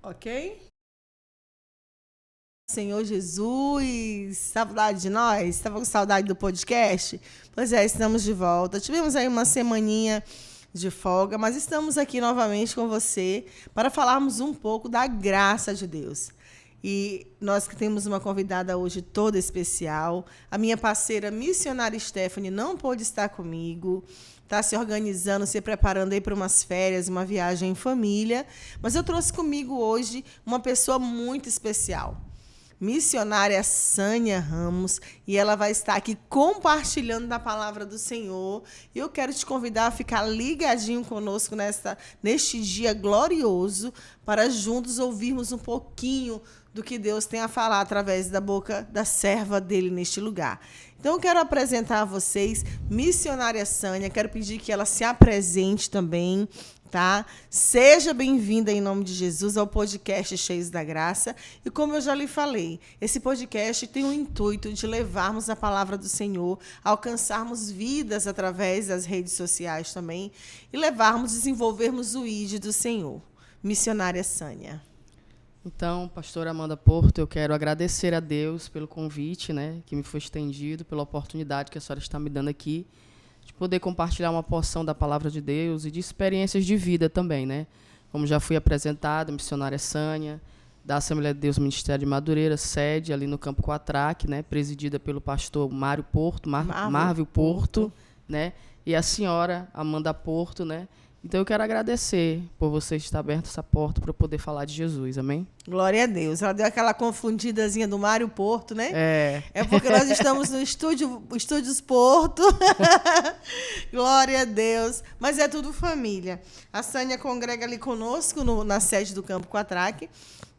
Ok? Senhor Jesus, saudade de nós? Estava com saudade do podcast? Pois é, estamos de volta. Tivemos aí uma semaninha de folga, mas estamos aqui novamente com você para falarmos um pouco da graça de Deus. E nós que temos uma convidada hoje toda especial, a minha parceira missionária Stephanie não pôde estar comigo, está se organizando, se preparando aí para umas férias, uma viagem em família, mas eu trouxe comigo hoje uma pessoa muito especial, missionária Sânia Ramos, e ela vai estar aqui compartilhando da palavra do Senhor. Eu quero te convidar a ficar ligadinho conosco neste dia glorioso, para juntos ouvirmos um pouquinho do que Deus tem a falar através da boca da serva dele neste lugar. Então, eu quero apresentar a vocês missionária Sânia, quero pedir que ela se apresente também, tá? Seja bem-vinda em nome de Jesus ao podcast Cheios da Graça. E como eu já lhe falei, esse podcast tem o intuito de levarmos a palavra do Senhor, alcançarmos vidas através das redes sociais também e desenvolvermos o ID do Senhor. Missionária Sânia. Então, pastora Amanda Porto, eu quero agradecer a Deus pelo convite, né, que me foi estendido, pela oportunidade que a senhora está me dando aqui, de poder compartilhar uma porção da palavra de Deus e de experiências de vida também, né? Como já fui apresentada, missionária Sânia, da Assembleia de Deus Ministério de Madureira, sede ali no Campo Quatraque, né, presidida pelo pastor Mário Porto, Marvio Porto, né? E a senhora Amanda Porto, né? Então, eu quero agradecer por você estar aberto essa porta para eu poder falar de Jesus, amém? Glória a Deus. Ela deu aquela confundidazinha do Mário Porto, né? É porque nós estamos no Estúdios Porto. Glória a Deus. Mas é tudo família. A Sânia congrega ali conosco na sede do Campo Quatraque.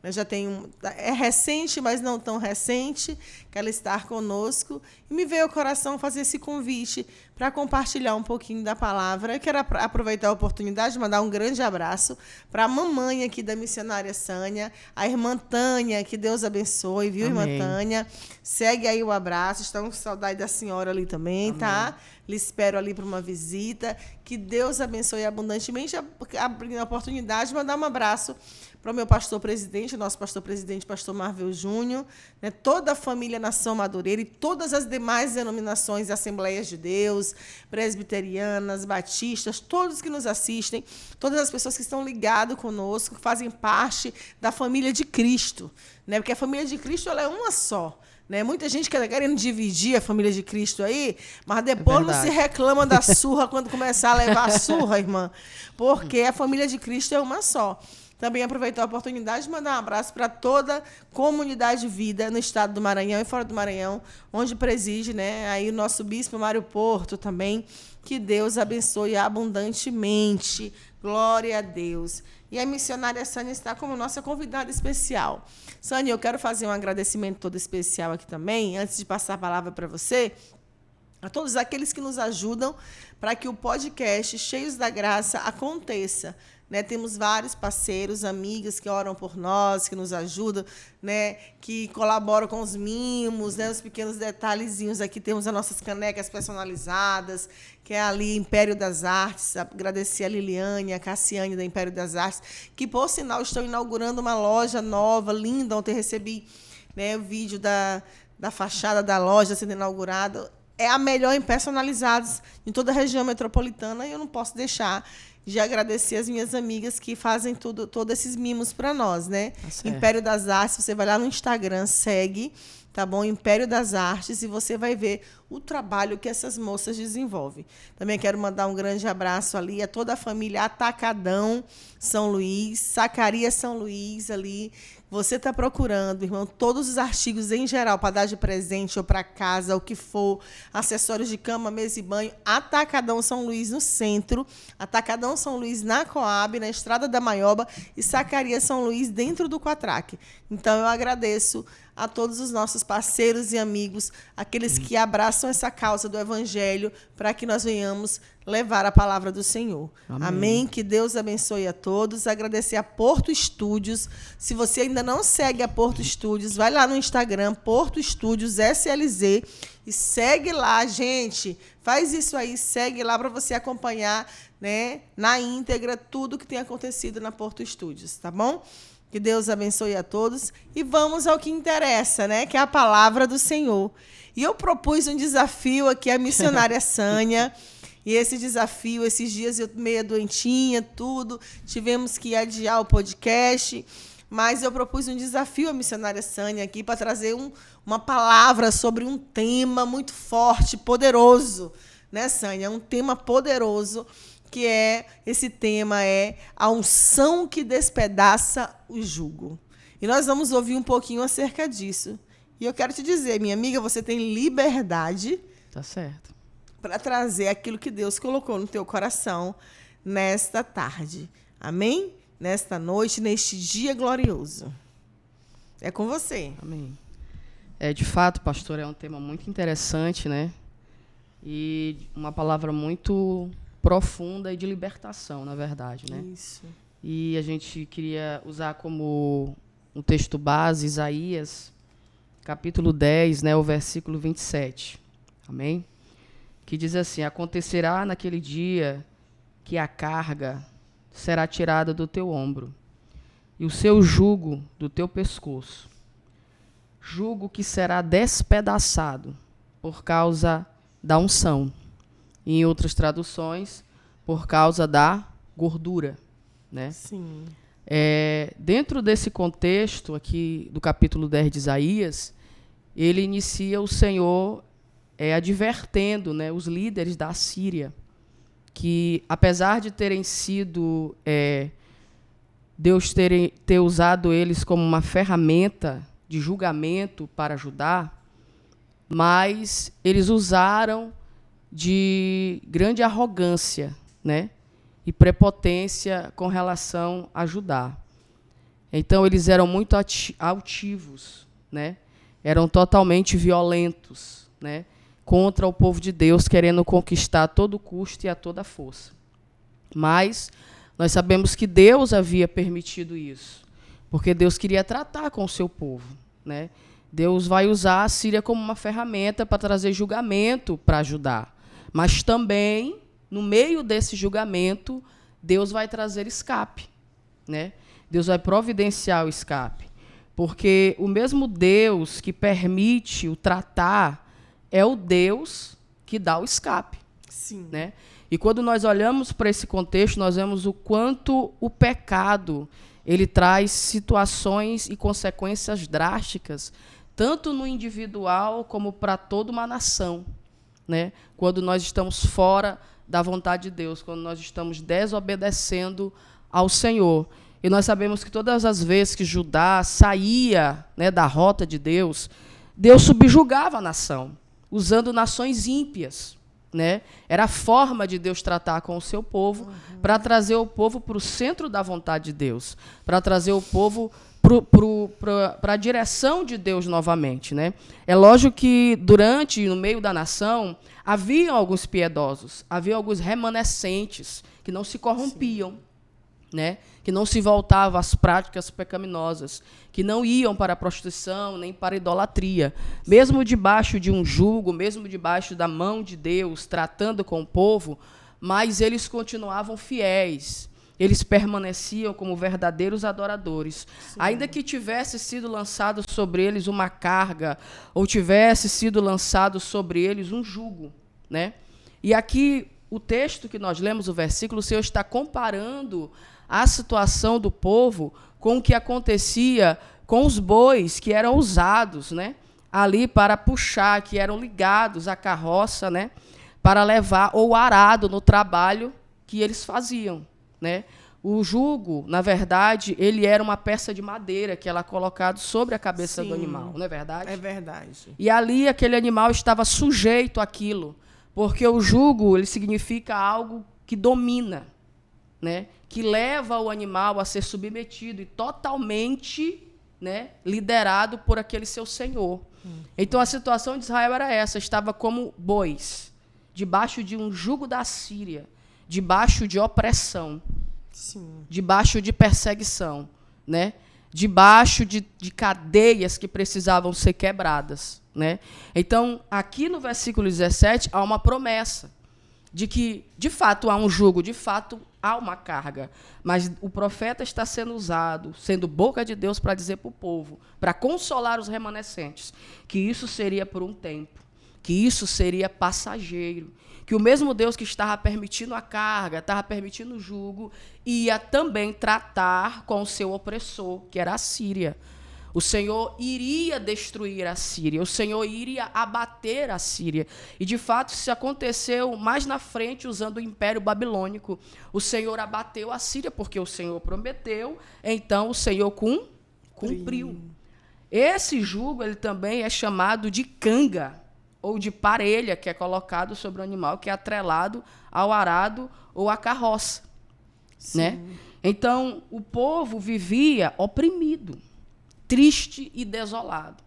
Eu já tenho, é recente, mas não tão recente, que ela está conosco. E me veio ao coração fazer esse convite para compartilhar um pouquinho da palavra. Eu quero aproveitar a oportunidade de mandar um grande abraço para a mamãe aqui da missionária Sânia, a irmã Tânia, que Deus abençoe, viu, amém. Irmã Tânia? Segue aí o abraço, estamos com saudade da senhora ali também, amém. Tá? Lhe espero ali para uma visita. Que Deus abençoe abundantemente, abrindo a oportunidade de mandar um abraço para o meu pastor presidente, nosso pastor presidente, pastor Marvel Júnior, né, toda a família Nação Madureira e todas as demais denominações e Assembleias de Deus, presbiterianas, batistas, todos que nos assistem, todas as pessoas que estão ligadas conosco, que fazem parte da família de Cristo, né, porque a família de Cristo ela é uma só. Né? Muita gente querendo dividir a família de Cristo aí, mas depois não se reclama da surra quando começar a levar a surra, irmã, porque a família de Cristo é uma só. Também aproveitar a oportunidade de mandar um abraço para toda a comunidade de vida no estado do Maranhão e fora do Maranhão, onde preside, né, aí o nosso bispo Mário Porto também. Que Deus abençoe abundantemente. Glória a Deus. E a missionária Sânia está como nossa convidada especial. Sânia, eu quero fazer um agradecimento todo especial aqui também, antes de passar a palavra para você, a todos aqueles que nos ajudam para que o podcast Cheios da Graça aconteça. Né, temos vários parceiros, amigas que oram por nós, que nos ajudam, né, que colaboram com os mimos, né, os pequenos detalhezinhos. Aqui temos as nossas canecas personalizadas, que é ali Império das Artes. Agradecer a Liliane, a Cassiane da Império das Artes, que, por sinal, estão inaugurando uma loja nova, linda. Ontem recebi, né, o vídeo da fachada da loja sendo inaugurada. É a melhor em personalizados em toda a região metropolitana, e eu não posso deixar de agradecer as minhas amigas que fazem todos esses mimos para nós, né? Tá. Império das Artes, você vai lá no Instagram, segue, tá bom? Império das Artes, e você vai ver o trabalho que essas moças desenvolvem. Também quero mandar um grande abraço ali a toda a família Atacadão São Luís, Sacaria São Luís ali. Você está procurando, irmão, todos os artigos em geral para dar de presente ou para casa, o que for, acessórios de cama, mesa e banho, Atacadão São Luís no centro, Atacadão São Luís na Coab, na Estrada da Maioba, e Sacaria São Luís dentro do Quatraque. Então, eu agradeço a todos os nossos parceiros e amigos, aqueles que abraçam essa causa do Evangelho, para que nós venhamos levar a palavra do Senhor. Amém. Amém. Que Deus abençoe a todos. Agradecer a Porto Estúdios. Se você ainda não segue a Porto Estúdios, vai lá no Instagram, Porto Estúdios SLZ, e segue lá, gente. Faz isso aí, segue lá para você acompanhar, né, na íntegra tudo que tem acontecido na Porto Estúdios, tá bom? Que Deus abençoe a todos. E vamos ao que interessa, né? Que é a palavra do Senhor. E eu propus um desafio aqui à missionária Sânia. E esse desafio, esses dias eu meio doentinha, tudo. Tivemos que adiar o podcast. Mas eu propus um desafio à missionária Sânia aqui para trazer uma palavra sobre um tema muito forte, poderoso. Né, Sânia? Um tema poderoso. Que esse tema é a unção que despedaça o jugo. E nós vamos ouvir um pouquinho acerca disso. E eu quero te dizer, minha amiga, você tem liberdade Tá certo. para trazer aquilo que Deus colocou no teu coração nesta tarde. Amém? Nesta noite, neste dia glorioso. É com você. Amém. De fato, pastor, é um tema muito interessante, né? E uma palavra muito profunda e de libertação, na verdade, né? Isso. E a gente queria usar como um texto base Isaías, capítulo 10, né, o versículo 27. Amém? Que diz assim: acontecerá naquele dia que a carga será tirada do teu ombro e o seu jugo do teu pescoço. Jugo que será despedaçado por causa da unção. Em outras traduções, por causa da gordura, né? Sim. Dentro desse contexto aqui do capítulo 10 de Isaías, ele inicia o Senhor advertendo, né, os líderes da Síria, que apesar de terem sido, Deus ter usado eles como uma ferramenta de julgamento para ajudar, mas eles usaram de grande arrogância, né, e prepotência com relação a ajudar. Então, eles eram muito altivos, né, eram totalmente violentos, né, contra o povo de Deus, querendo conquistar a todo custo e a toda força. Mas nós sabemos que Deus havia permitido isso, porque Deus queria tratar com o seu povo, né? Deus vai usar a Síria como uma ferramenta para trazer julgamento para ajudar. Mas também, no meio desse julgamento, Deus vai trazer escape, né? Deus vai providenciar o escape. Porque o mesmo Deus que permite o tratar é o Deus que dá o escape. Sim. Né? E quando nós olhamos para esse contexto, nós vemos o quanto o pecado ele traz situações e consequências drásticas, tanto no individual como para toda uma nação, né? Quando nós estamos fora da vontade de Deus, quando nós estamos desobedecendo ao Senhor. E nós sabemos que todas as vezes que Judá saía, né, da rota de Deus, Deus subjugava a nação, usando nações ímpias. Né? Era a forma de Deus tratar com o seu povo, para trazer o povo para o centro da vontade de Deus, para trazer o povo para a direção de Deus novamente. Né? É lógico que no meio da nação, havia alguns piedosos, havia alguns remanescentes que não se corrompiam, né? Que não se voltavam às práticas pecaminosas, que não iam para a prostituição nem para a idolatria. Mesmo debaixo de um jugo, mesmo debaixo da mão de Deus, tratando com o povo, mas eles continuavam fiéis. Eles permaneciam como verdadeiros adoradores. Sim. Ainda que tivesse sido lançado sobre eles uma carga, ou tivesse sido lançado sobre eles um jugo. Né? E aqui, o texto que nós lemos, o versículo, o Senhor está comparando a situação do povo com o que acontecia com os bois que eram usados, né, ali para puxar, que eram ligados à carroça, né, para levar ou arado no trabalho que eles faziam. Né. O jugo, na verdade, ele era uma peça de madeira que era colocado sobre a cabeça do animal, não é verdade? É verdade. E ali aquele animal estava sujeito àquilo, porque o jugo ele significa algo que domina, né, que leva o animal a ser submetido e totalmente, né, liderado por aquele seu senhor. Então, a situação de Israel era essa, estava como bois, debaixo de um jugo da Síria, debaixo de opressão, sim, debaixo de perseguição, né, debaixo de cadeias que precisavam ser quebradas. Né? Então, aqui no versículo 17, há uma promessa. de que, de fato, há um jugo, de fato, há uma carga. Mas o profeta está sendo usado, sendo boca de Deus para dizer para o povo, para consolar os remanescentes, que isso seria por um tempo, que isso seria passageiro, que o mesmo Deus que estava permitindo a carga, estava permitindo o jugo, ia também tratar com o seu opressor, que era a Síria. O Senhor iria destruir a Síria, o Senhor iria abater a Síria. E, de fato, isso aconteceu mais na frente, usando o Império Babilônico. O Senhor abateu a Síria, porque o Senhor prometeu, então o Senhor cumpriu. Esse jugo ele também é chamado de canga, ou de parelha, que é colocado sobre o animal, que é atrelado ao arado ou à carroça. Né? Então, o povo vivia oprimido, triste e desolado.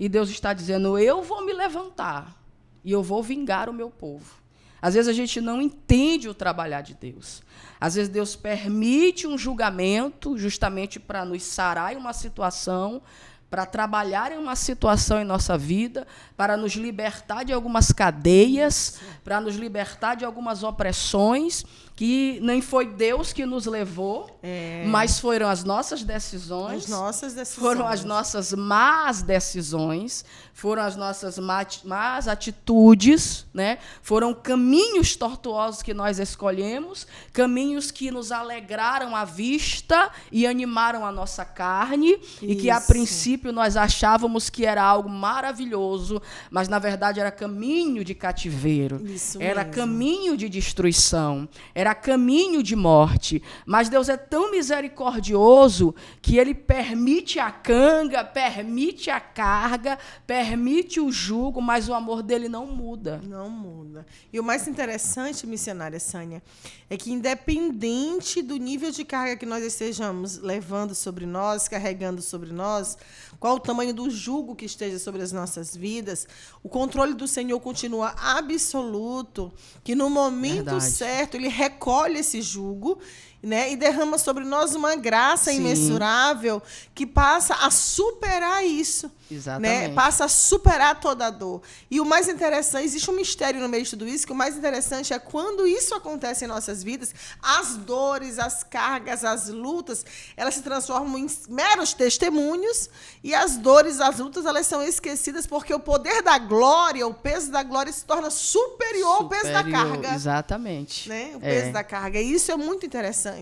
E Deus está dizendo, eu vou me levantar e eu vou vingar o meu povo. Às vezes a gente não entende o trabalhar de Deus. Às vezes Deus permite um julgamento justamente para nos sarar em uma situação, para trabalhar em uma situação em nossa vida, para nos libertar de algumas cadeias, para nos libertar de algumas opressões, que nem foi Deus que nos levou, mas foram as nossas decisões. As nossas decisões. Foram as nossas más decisões, foram as nossas más atitudes, né? Foram caminhos tortuosos que nós escolhemos, caminhos que nos alegraram a vista e animaram a nossa carne, e que, a princípio, nós achávamos que era algo maravilhoso, mas, na verdade, era caminho de cativeiro, era caminho de destruição, era caminho de morte. Mas Deus é tão misericordioso que Ele permite a canga, permite a carga, permite o jugo, mas o amor dele não muda. Não muda. E o mais interessante, missionária Sânia, é que, independente do nível de carga que nós estejamos levando sobre nós, carregando sobre nós, qual o tamanho do jugo que esteja sobre as nossas vidas, o controle do Senhor continua absoluto, que no momento certo Ele recolhe esse jugo, né, e derrama sobre nós uma graça imensurável que passa a superar isso. Exatamente. Né? Passa a superar toda a dor. E o mais interessante, existe um mistério no meio de tudo isso, que o mais interessante é quando isso acontece em nossas vidas, as dores, as cargas, as lutas, elas se transformam em meros testemunhos, e as dores, as lutas, elas são esquecidas porque o poder da glória, o peso da glória se torna superior ao peso da carga. Exatamente. Né? O peso da carga. E isso é muito interessante.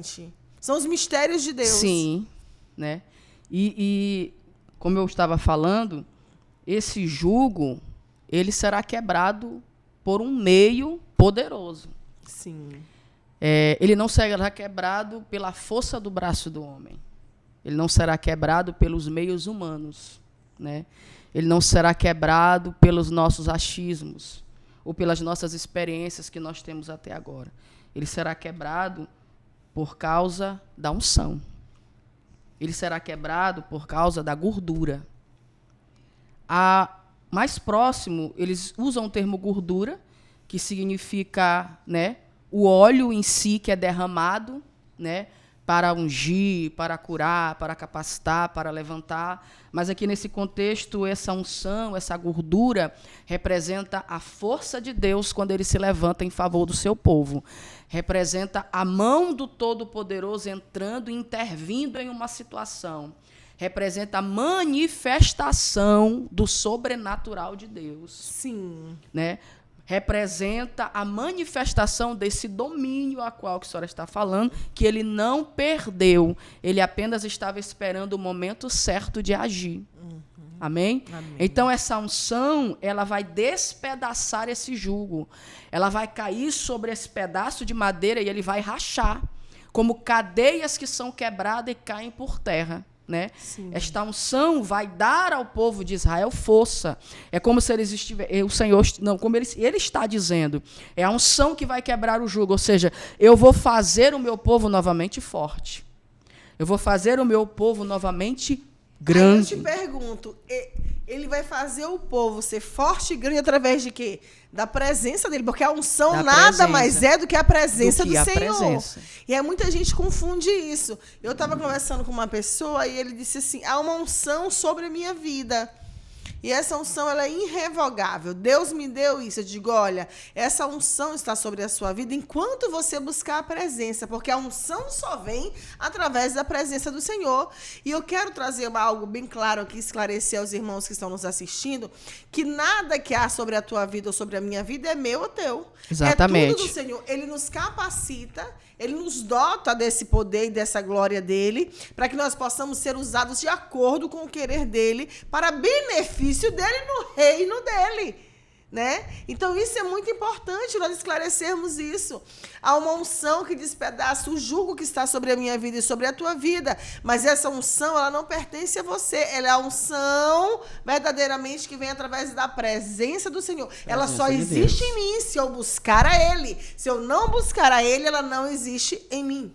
São os mistérios de Deus. Sim. Né? E como eu estava falando, esse jugo, ele será quebrado por um meio poderoso. Sim. Ele não será quebrado pela força do braço do homem. Ele não será quebrado pelos meios humanos. Né? Ele não será quebrado pelos nossos achismos ou pelas nossas experiências que nós temos até agora. Ele será quebrado por causa da unção. Ele será quebrado por causa da gordura. Mais próximo, eles usam o termo gordura, que significa, né, o óleo em si que é derramado, né, para ungir, para curar, para capacitar, para levantar. Mas aqui nesse contexto, essa unção, essa gordura, representa a força de Deus quando Ele se levanta em favor do seu povo. Representa a mão do Todo-Poderoso entrando e intervindo em uma situação. Representa a manifestação do sobrenatural de Deus. Sim. Né? Representa a manifestação desse domínio a qual a senhora está falando, que ele não perdeu, ele apenas estava esperando o momento certo de agir. Amém? Amém? Então, essa unção, ela vai despedaçar esse jugo, ela vai cair sobre esse pedaço de madeira e ele vai rachar, como cadeias que são quebradas e caem por terra. Né? Esta unção vai dar ao povo de Israel força. É como se eles estivessem, o Senhor, não, como ele está dizendo, é a unção que vai quebrar o jugo, ou seja, eu vou fazer o meu povo novamente forte. Eu vou fazer o meu povo novamente grande. Aí eu te pergunto, ele vai fazer o povo ser forte e grande através de quê? Da presença dele, porque a unção nada mais é do que a presença do Senhor. E aí muita gente confunde isso. Eu estava conversando com uma pessoa e ele disse assim, há uma unção sobre a minha vida. E essa unção, ela é irrevogável. Deus me deu isso. Eu digo, olha, essa unção está sobre a sua vida enquanto você buscar a presença, porque a unção só vem através da presença do Senhor. E eu quero trazer algo bem claro aqui, esclarecer aos irmãos que estão nos assistindo, que nada que há sobre a tua vida ou sobre a minha vida é meu ou teu. Exatamente. É tudo do Senhor. Ele nos capacita, Ele nos dota desse poder e dessa glória dele, para que nós possamos ser usados de acordo com o querer dele, para benefício dele no reino dele. Né? Então, isso é muito importante, nós esclarecermos isso. Há uma unção que despedaça o jugo que está sobre a minha vida e sobre a tua vida, mas essa unção, ela não pertence a você, ela é a unção verdadeiramente que vem através da presença do Senhor. Ela só existe em mim se eu buscar a Ele. Se eu não buscar a Ele, ela não existe em mim.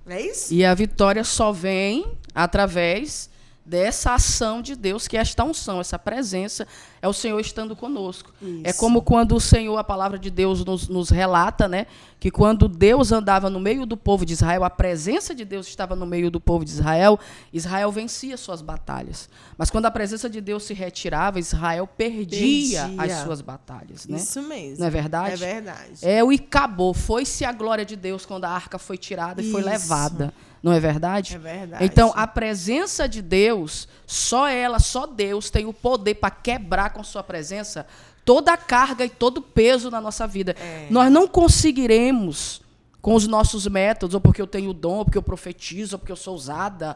Não é isso? E a vitória só vem através dessa ação de Deus, que é esta unção, essa presença, é o Senhor estando conosco. Isso. É como quando o Senhor, a palavra de Deus nos relata, né, que quando Deus andava no meio do povo de Israel, a presença de Deus estava no meio do povo de Israel, Israel vencia suas batalhas. Mas quando a presença de Deus se retirava, Israel perdia as suas batalhas. Né? Isso mesmo. Não é verdade? É verdade. É o Icabô, foi-se a glória de Deus quando a arca foi tirada e foi levada. Não é verdade? É verdade. Então, a presença de Deus, só Deus tem o poder para quebrar com sua presença toda a carga e todo o peso na nossa vida. Nós não conseguiremos, com os nossos métodos, ou porque eu tenho dom, ou porque eu profetizo, ou porque eu sou usada,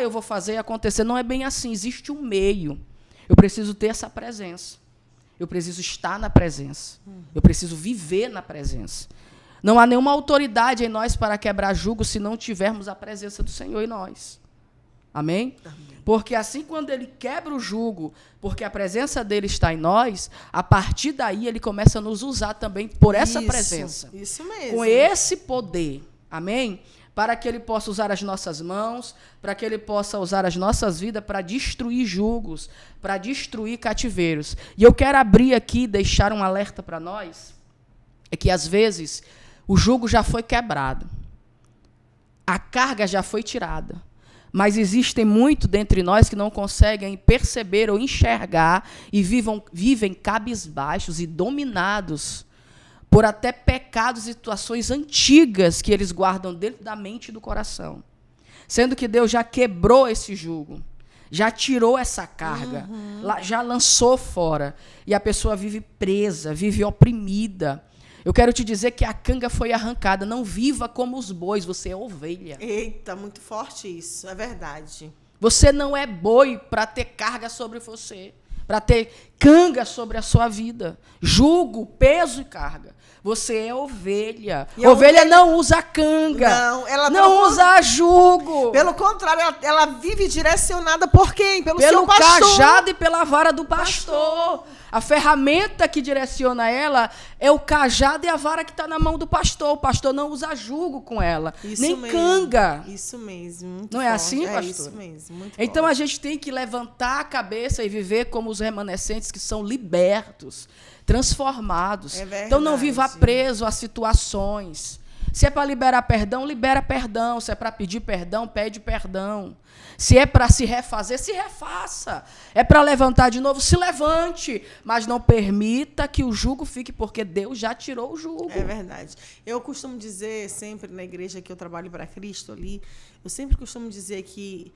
eu vou fazer acontecer. Não é bem assim, existe um meio. Eu preciso ter essa presença. Eu preciso estar na presença. Eu preciso viver na presença. Não há nenhuma autoridade em nós para quebrar jugo se não tivermos a presença do Senhor em nós. Amém? Amém? Porque assim, quando Ele quebra o jugo, porque a presença dEle está em nós, a partir daí Ele começa a nos usar também por essa presença. Isso mesmo. Com esse poder. Amém? Para que Ele possa usar as nossas mãos, para que Ele possa usar as nossas vidas para destruir jugos, para destruir cativeiros. E eu quero abrir aqui, deixar um alerta para nós, é que às vezes o jugo já foi quebrado, a carga já foi tirada, mas existem muito dentre nós que não conseguem perceber ou enxergar e vivem cabisbaixos e dominados por até pecados e situações antigas que eles guardam dentro da mente e do coração. Sendo que Deus já quebrou esse jugo, já tirou essa carga, já lançou fora, e a pessoa vive presa, vive oprimida. Eu quero te dizer que a canga foi arrancada. Não viva como os bois, você é ovelha. Eita, muito forte isso, é verdade. Você não é boi para ter carga sobre você, para ter canga sobre a sua vida. Jugo, peso e carga. Você é ovelha. E ovelha não usa canga. Não, ela não usa jugo. Pelo contrário, ela vive direcionada por quem? Pelo seu pastor. Pelo cajado e pela vara do pastor. A ferramenta que direciona ela é o cajado e a vara que está na mão do pastor. O pastor não usa jugo com ela, isso nem mesmo, canga. Isso mesmo. Muito não forte. É assim, pastor? É isso mesmo. Muito então forte. A gente tem que levantar a cabeça e viver como os remanescentes que são libertos, transformados. É verdade. Então não viva preso a situações. Se é para liberar perdão, libera perdão. Se é para pedir perdão, pede perdão. Se é para se refazer, se refaça. É para levantar de novo, se levante. Mas não permita que o jugo fique, porque Deus já tirou o jugo. É verdade. Eu costumo dizer sempre na igreja que eu trabalho para Cristo ali, eu sempre costumo dizer que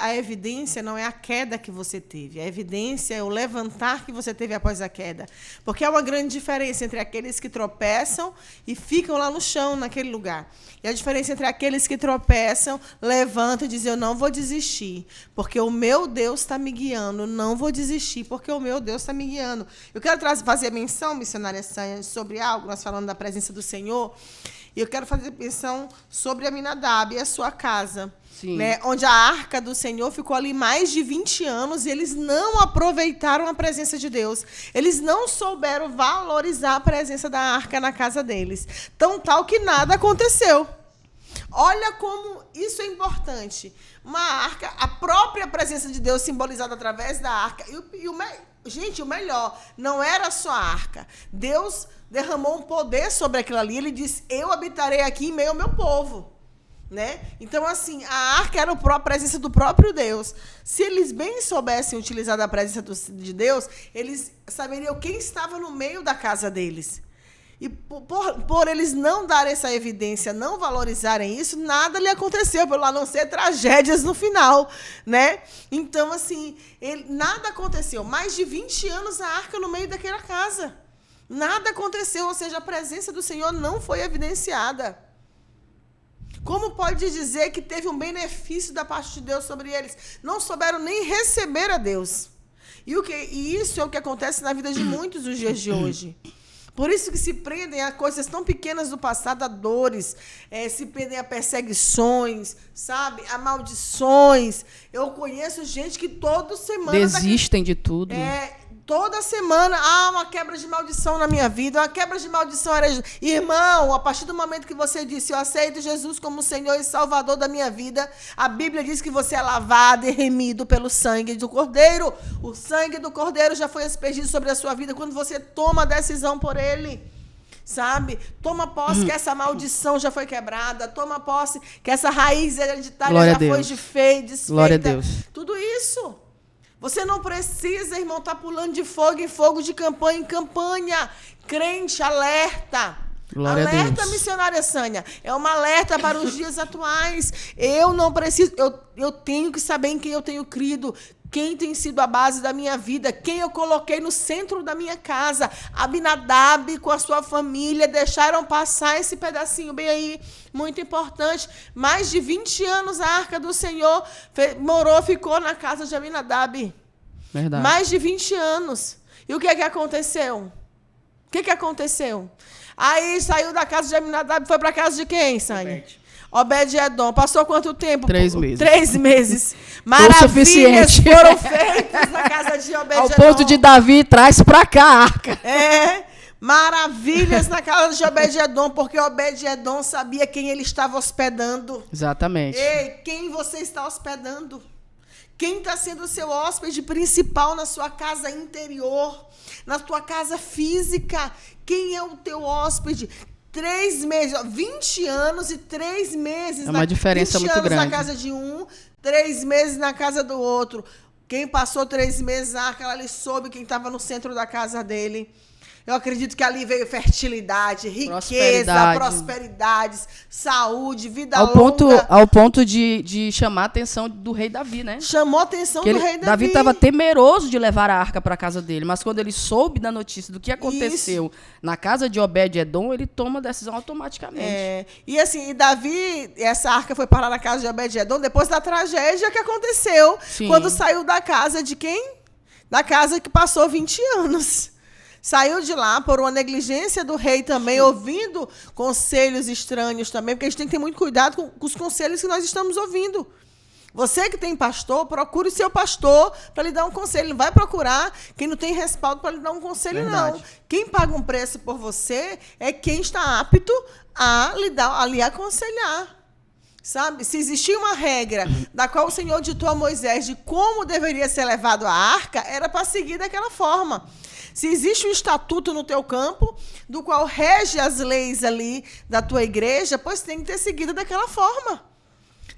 a evidência não é a queda que você teve. A evidência é o levantar que você teve após a queda. Porque há uma grande diferença entre aqueles que tropeçam e ficam lá no chão, naquele lugar. E a diferença entre aqueles que tropeçam, levantam e dizem, eu não vou desistir, porque o meu Deus está me guiando. Eu não vou desistir, porque o meu Deus está me guiando. Eu quero fazer menção, missionária Sânia, sobre algo, nós falando da presença do Senhor, e eu quero fazer menção sobre Aminadab e a sua casa. Né, onde a arca do Senhor ficou ali mais de 20 anos e eles não aproveitaram a presença de Deus. Eles não souberam valorizar a presença da arca na casa deles. Tão tal que nada aconteceu. Olha como isso é importante. Uma arca, a própria presença de Deus simbolizada através da arca. Gente, o melhor, não era só a arca. Deus derramou um poder sobre aquilo ali. Ele disse, eu habitarei aqui em meio ao meu povo. Né? Então, assim, a arca era a presença do próprio Deus. Se eles bem soubessem utilizar a presença de Deus, eles saberiam quem estava no meio da casa deles. E por eles não darem essa evidência, não valorizarem isso, nada lhe aconteceu, a não ser tragédias no final, né? Então, assim, nada aconteceu. Mais de 20 anos a arca no meio daquela casa. Nada aconteceu, ou seja, a presença do Senhor não foi evidenciada. Como pode dizer que teve um benefício da parte de Deus sobre eles? Não souberam nem receber a Deus. E isso é o que acontece na vida de muitos nos dias de hoje. Por isso que se prendem a coisas tão pequenas do passado, a dores, se prendem a perseguições, sabe? A maldições. Eu conheço gente que toda semana... Desistem de tudo. Toda semana, uma quebra de maldição na minha vida, uma quebra de maldição era... Irmão, a partir do momento que você disse, eu aceito Jesus como Senhor e Salvador da minha vida, a Bíblia diz que você é lavado e remido pelo sangue do Cordeiro. O sangue do Cordeiro já foi aspergido sobre a sua vida quando você toma a decisão por ele. Sabe? Toma posse que essa maldição já foi quebrada, toma posse que essa raiz hereditária já foi desfeita. Glória a Deus. Tudo isso. Você não precisa, irmão, estar pulando de fogo em fogo, de campanha em campanha. Crente, alerta. Glória alerta, a Deus. Missionária Sânia. É uma alerta para os dias atuais. Eu não preciso... Eu tenho que saber em quem eu tenho crido. Quem tem sido a base da minha vida, quem eu coloquei no centro da minha casa. Abinadab com a sua família deixaram passar esse pedacinho bem aí, muito importante. Mais de 20 anos a arca do Senhor ficou na casa de Abinadab. Verdade. Mais de 20 anos. E o que é que aconteceu? O que é que aconteceu? Aí saiu da casa de Abinadab e foi para a casa de quem, Sânia? Obed-Edom. Passou quanto tempo? 3 meses. 3 meses. Maravilhas foram feitas na casa de Obed-Edom. Ao ponto de Davi traz para cá a arca. Maravilhas na casa de Obed-Edom, porque Obed-Edom sabia quem ele estava hospedando. Exatamente. Ei, quem você está hospedando? Quem está sendo o seu hóspede principal na sua casa interior? Na tua casa física? Quem é o teu hóspede? 3 meses, 20 anos e 3 meses. É uma diferença muito grande. 20 anos na casa de um, 3 meses na casa do outro. Quem passou 3 meses, a arca, ela soube quem estava no centro da casa dele. Eu acredito que ali veio fertilidade, riqueza, prosperidades, saúde, vida longa. Ao ponto de chamar a atenção do rei Davi, né? Chamou a atenção do rei Davi. Davi estava temeroso de levar a arca para a casa dele, mas quando ele soube da notícia do que aconteceu na casa de Obed-Edom, ele toma a decisão automaticamente. E assim, Davi, essa arca foi parar na casa de Obed-Edom depois da tragédia que aconteceu. Sim. Quando saiu da casa de quem? Da casa que passou 20 anos. Saiu de lá por uma negligência do rei também, ouvindo conselhos estranhos também, porque a gente tem que ter muito cuidado com os conselhos que nós estamos ouvindo. Você que tem pastor, procure o seu pastor para lhe dar um conselho. Não vai procurar quem não tem respaldo para lhe dar um conselho, Verdade. Não. Quem paga um preço por você é quem está apto a lhe aconselhar. Sabe? Se existia uma regra da qual o Senhor ditou a Moisés de como deveria ser levado a arca, era para seguir daquela forma. Se existe um estatuto no teu campo, do qual rege as leis ali da tua igreja, pois tem que ter seguido daquela forma.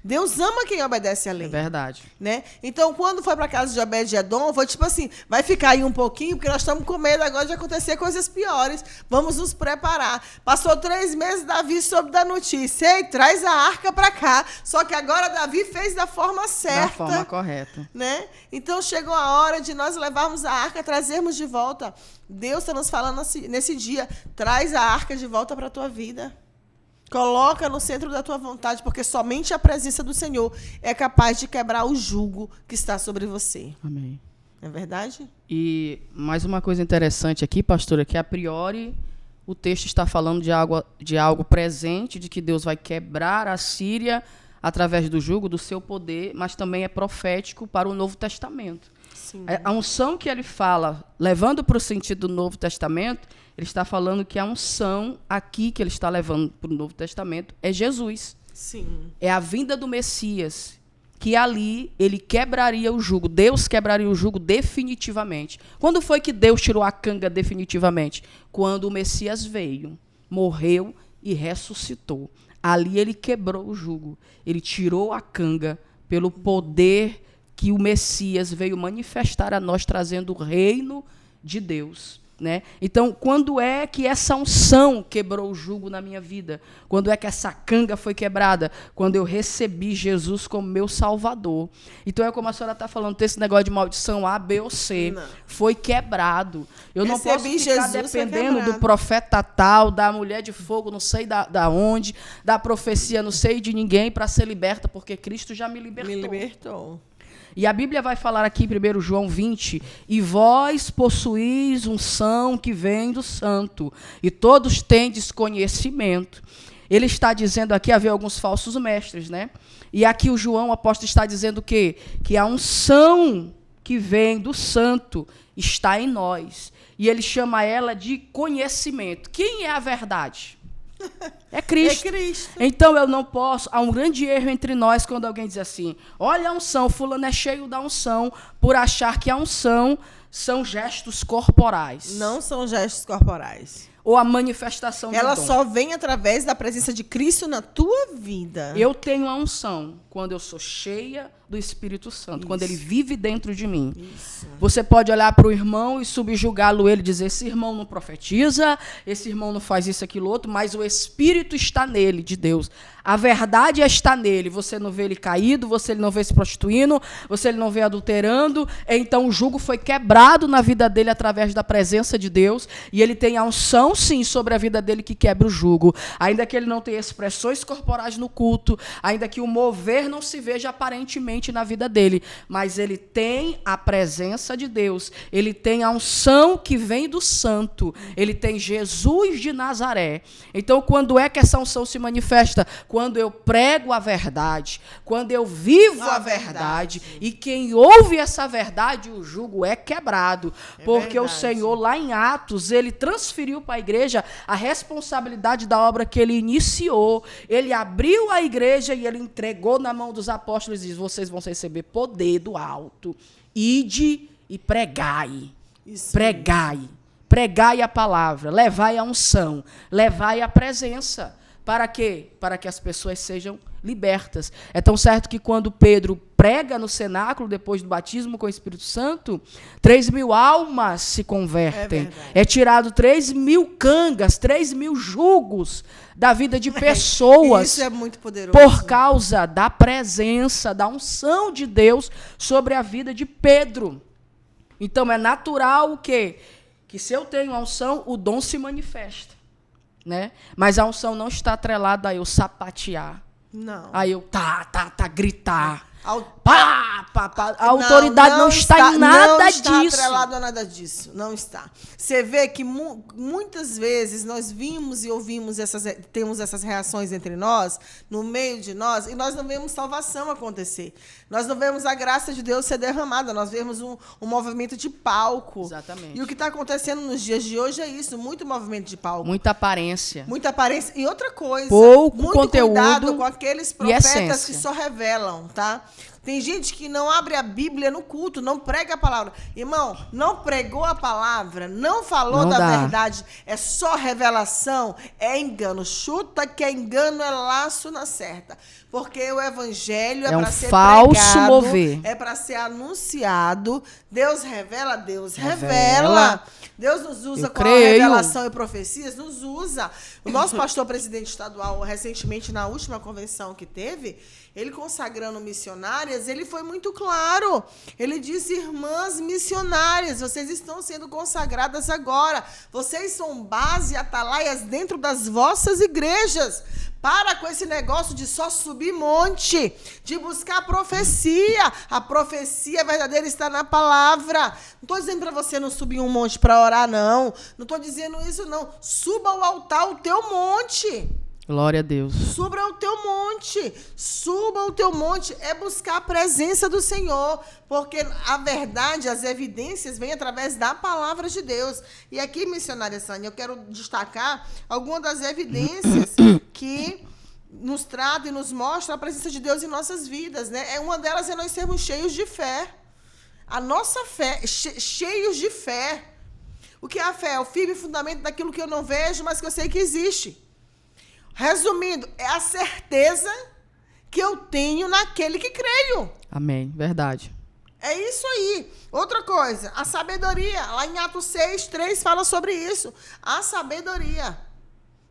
Deus ama quem obedece a lei. É verdade. Né? Então, quando foi para a casa de Obed-Edom, foi tipo assim, vai ficar aí um pouquinho, porque nós estamos com medo agora de acontecer coisas piores. Vamos nos preparar. Passou 3 meses, Davi soube da notícia. Ei, traz a arca para cá. Só que agora Davi fez da forma certa. Da forma correta. Né? Então, chegou a hora de nós levarmos a arca, trazermos de volta. Deus está nos falando nesse dia, traz a arca de volta para a tua vida. Coloca no centro da tua vontade, porque somente a presença do Senhor é capaz de quebrar o jugo que está sobre você. Amém. É verdade? E mais uma coisa interessante aqui, pastora, que a priori o texto está falando de algo presente, de que Deus vai quebrar a Síria através do jugo, do seu poder, mas também é profético para o Novo Testamento. Sim. A unção que ele fala, levando para o sentido do Novo Testamento, ele está falando que a unção aqui que ele está levando para o Novo Testamento é Jesus. Sim. É a vinda do Messias, que ali ele quebraria o jugo. Deus quebraria o jugo definitivamente. Quando foi que Deus tirou a canga definitivamente? Quando o Messias veio, morreu e ressuscitou. Ali ele quebrou o jugo. Ele tirou a canga pelo poder que o Messias veio manifestar a nós, trazendo o reino de Deus. Né? Então, quando é que essa unção quebrou o jugo na minha vida? Quando é que essa canga foi quebrada? Quando eu recebi Jesus como meu Salvador. Então, é como a senhora está falando, esse negócio de maldição A, B ou C. Não. Foi quebrado. Eu não posso ficar Jesus dependendo do profeta tal, da mulher de fogo, não sei da onde, da profecia, não sei de ninguém, para ser liberta, porque Cristo já me libertou. Me libertou. E a Bíblia vai falar aqui em 1 João 20, e vós possuís unção que vem do Santo, e todos tendes conhecimento. Ele está dizendo aqui, havia alguns falsos mestres, né? E aqui o João, o apóstolo, está dizendo o quê? Que a unção que vem do Santo está em nós. E ele chama ela de conhecimento. Quem é a verdade? É Cristo. É Cristo. Então eu não posso. Há um grande erro entre nós quando alguém diz assim: olha a unção, fulano é cheio da unção, por achar que a unção são gestos corporais. Não são gestos corporais. Ou a manifestação do dom. Ela só vem através da presença de Cristo na tua vida. Eu tenho a unção quando eu sou cheia do Espírito Santo, quando ele vive dentro de mim. Isso. Você pode olhar para o irmão e subjugá-lo, ele dizer, esse irmão não profetiza, esse irmão não faz isso, aquilo, outro, mas o Espírito está nele, de Deus. A verdade está nele. Você não vê ele caído, você não vê se prostituindo, você não vê adulterando. Então o jugo foi quebrado na vida dele através da presença de Deus, e ele tem a unção, sim, sobre a vida dele que quebra o jugo. Ainda que ele não tenha expressões corporais no culto, ainda que o mover não se veja aparentemente na vida dele, mas ele tem a presença de Deus, ele tem a unção que vem do Santo, ele tem Jesus de Nazaré. Então, quando é que essa unção se manifesta? Quando eu prego a verdade, quando eu vivo a verdade, e quem ouve essa verdade, o jugo é quebrado, porque verdade. O Senhor, lá em Atos, ele transferiu para a igreja a responsabilidade da obra que ele iniciou. Ele abriu a igreja e ele entregou na mão dos apóstolos e diz, vocês vão receber poder do alto. Ide e pregai. Isso. Pregai a palavra, levai a unção, levai a presença. Para quê? Para que as pessoas sejam libertas. É tão certo que quando Pedro prega no cenáculo, depois do batismo com o Espírito Santo, 3.000 almas se convertem. É tirado 3.000 cangas, 3.000 jugos da vida de pessoas. Isso é muito poderoso. Por causa da presença, da unção de Deus sobre a vida de Pedro. Então é natural o quê? Que se eu tenho a unção, o dom se manifesta. Né? Mas a unção não está atrelada a eu sapatear. Não. A eu gritar. Pá. A autoridade não está em nada disso. Não está atrelado a nada disso. Não está. Você vê que muitas vezes nós vimos e ouvimos temos essas reações entre nós, no meio de nós, e nós não vemos salvação acontecer. Nós não vemos a graça de Deus ser derramada. Nós vemos um movimento de palco. Exatamente. E o que está acontecendo nos dias de hoje é isso. Muito movimento de palco. Muita aparência. Muita aparência. E outra coisa. Pouco muito conteúdo. Cuidado com aqueles profetas essência. que só revelam, tá? Tem gente que não abre a Bíblia no culto, não prega a palavra. Irmão, não pregou a palavra, não falou da verdade, é só revelação, é engano. Chuta que é engano, é laço na certa. Porque o evangelho é para ser falso pregado, mover. É para ser anunciado. Deus revela, Deus revela. Deus nos usa com a revelação e profecias, nos usa. O nosso pastor presidente estadual, recentemente, na última convenção que teve, ele consagrando missionárias, ele foi muito claro. Ele disse, irmãs missionárias, vocês estão sendo consagradas agora. Vocês são base e atalaias dentro das vossas igrejas. Para com esse negócio de só subir monte, de buscar profecia. A profecia verdadeira está na palavra. Não estou dizendo para você não subir um monte para orar, não. Não estou dizendo isso, não. Suba ao altar o teu monte. Glória a Deus. Suba o teu monte. Suba o teu monte. É buscar a presença do Senhor. Porque a verdade, as evidências vêm através da palavra de Deus. E aqui, missionária Sânia, eu quero destacar algumas das evidências que nos trata e nos mostra a presença de Deus em nossas vidas, né? Uma delas é nós sermos cheios de fé. A nossa fé, cheios de fé. O que é a fé? É o firme fundamento daquilo que eu não vejo, mas que eu sei que existe. Resumindo, é a certeza que eu tenho naquele que creio. Amém. Verdade. É isso aí. Outra coisa, a sabedoria. Lá em Atos 6:3 fala sobre isso. A sabedoria.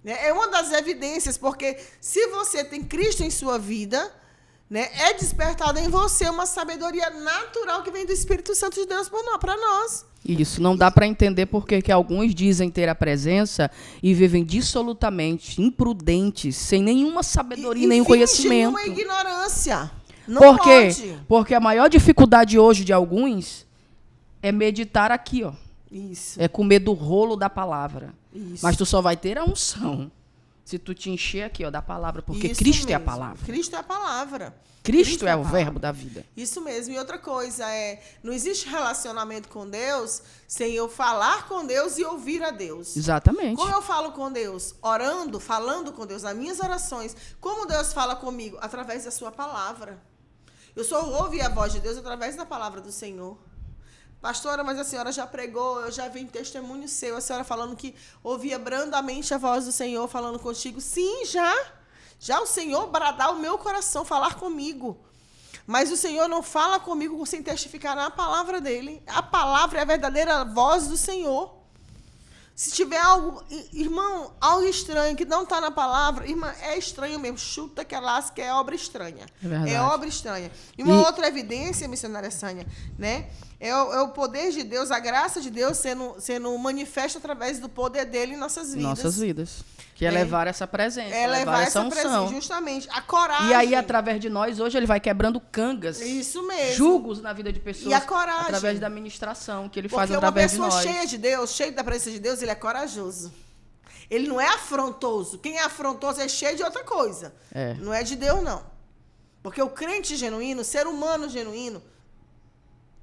É uma das evidências, porque se você tem Cristo em sua vida, né, é despertada em você uma sabedoria natural que vem do Espírito Santo de Deus para nós. Isso, não dá para entender porque que alguns dizem ter a presença e vivem dissolutamente, imprudentes, sem nenhuma sabedoria e nenhum conhecimento. Uma ignorância. Não Por quê? pode. Porque a maior dificuldade hoje de alguns é meditar aqui, ó. Isso. É comer do rolo da palavra. Isso. Mas tu só vai ter a unção se tu te encher aqui, ó, da palavra, porque Isso Cristo é a mesmo. palavra. Cristo é a palavra. Cristo é a o palavra. verbo da vida. Isso mesmo. E outra coisa não existe relacionamento com Deus sem eu falar com Deus e ouvir a Deus. Exatamente. Como eu falo com Deus? Orando, falando com Deus, nas minhas orações. Como Deus fala comigo? Através da sua palavra. Eu só ouvi a voz de Deus através da palavra do Senhor. Pastora, mas a senhora já pregou, eu já vi em testemunho seu, a senhora falando que ouvia brandamente a voz do Senhor falando contigo. Sim, já. Já o Senhor bradar o meu coração, falar comigo. Mas o Senhor não fala comigo sem testificar na palavra dele. A palavra é a verdadeira voz do Senhor. Se tiver algo, irmão, algo estranho que não está na palavra, irmã, é estranho mesmo. Chuta que lasca, é obra estranha. É verdade. É obra estranha. E uma outra evidência, missionária Sânia, né? É o poder de Deus, a graça de Deus sendo manifesta através do poder dele em nossas vidas. Nossas vidas. Que é levar essa presença, É levar essa unção. presença, justamente. A coragem. E aí, através de nós, hoje, ele vai quebrando cangas. Isso mesmo. Julgos na vida de pessoas. E a coragem. Através da ministração que ele Porque faz através de uma nós. pessoa cheia de Deus, cheia da presença de Deus, ele é corajoso. Ele não é afrontoso. Quem é afrontoso é cheio de outra coisa. É. Não é de Deus, não. Porque o crente genuíno, o ser humano genuíno,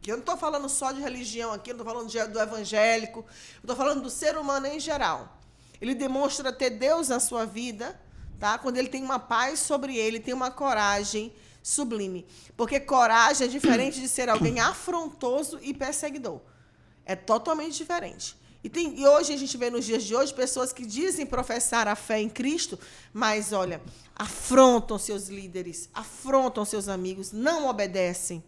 que eu não estou falando só de religião aqui, eu não estou falando do evangélico, eu estou falando do ser humano em geral. Ele demonstra ter Deus na sua vida, tá? Quando ele tem uma paz sobre ele, tem uma coragem sublime. Porque coragem é diferente de ser alguém afrontoso e perseguidor. É totalmente diferente. E hoje a gente vê nos dias de hoje pessoas que dizem professar a fé em Cristo, mas, olha, afrontam seus líderes, afrontam seus amigos, não obedecem.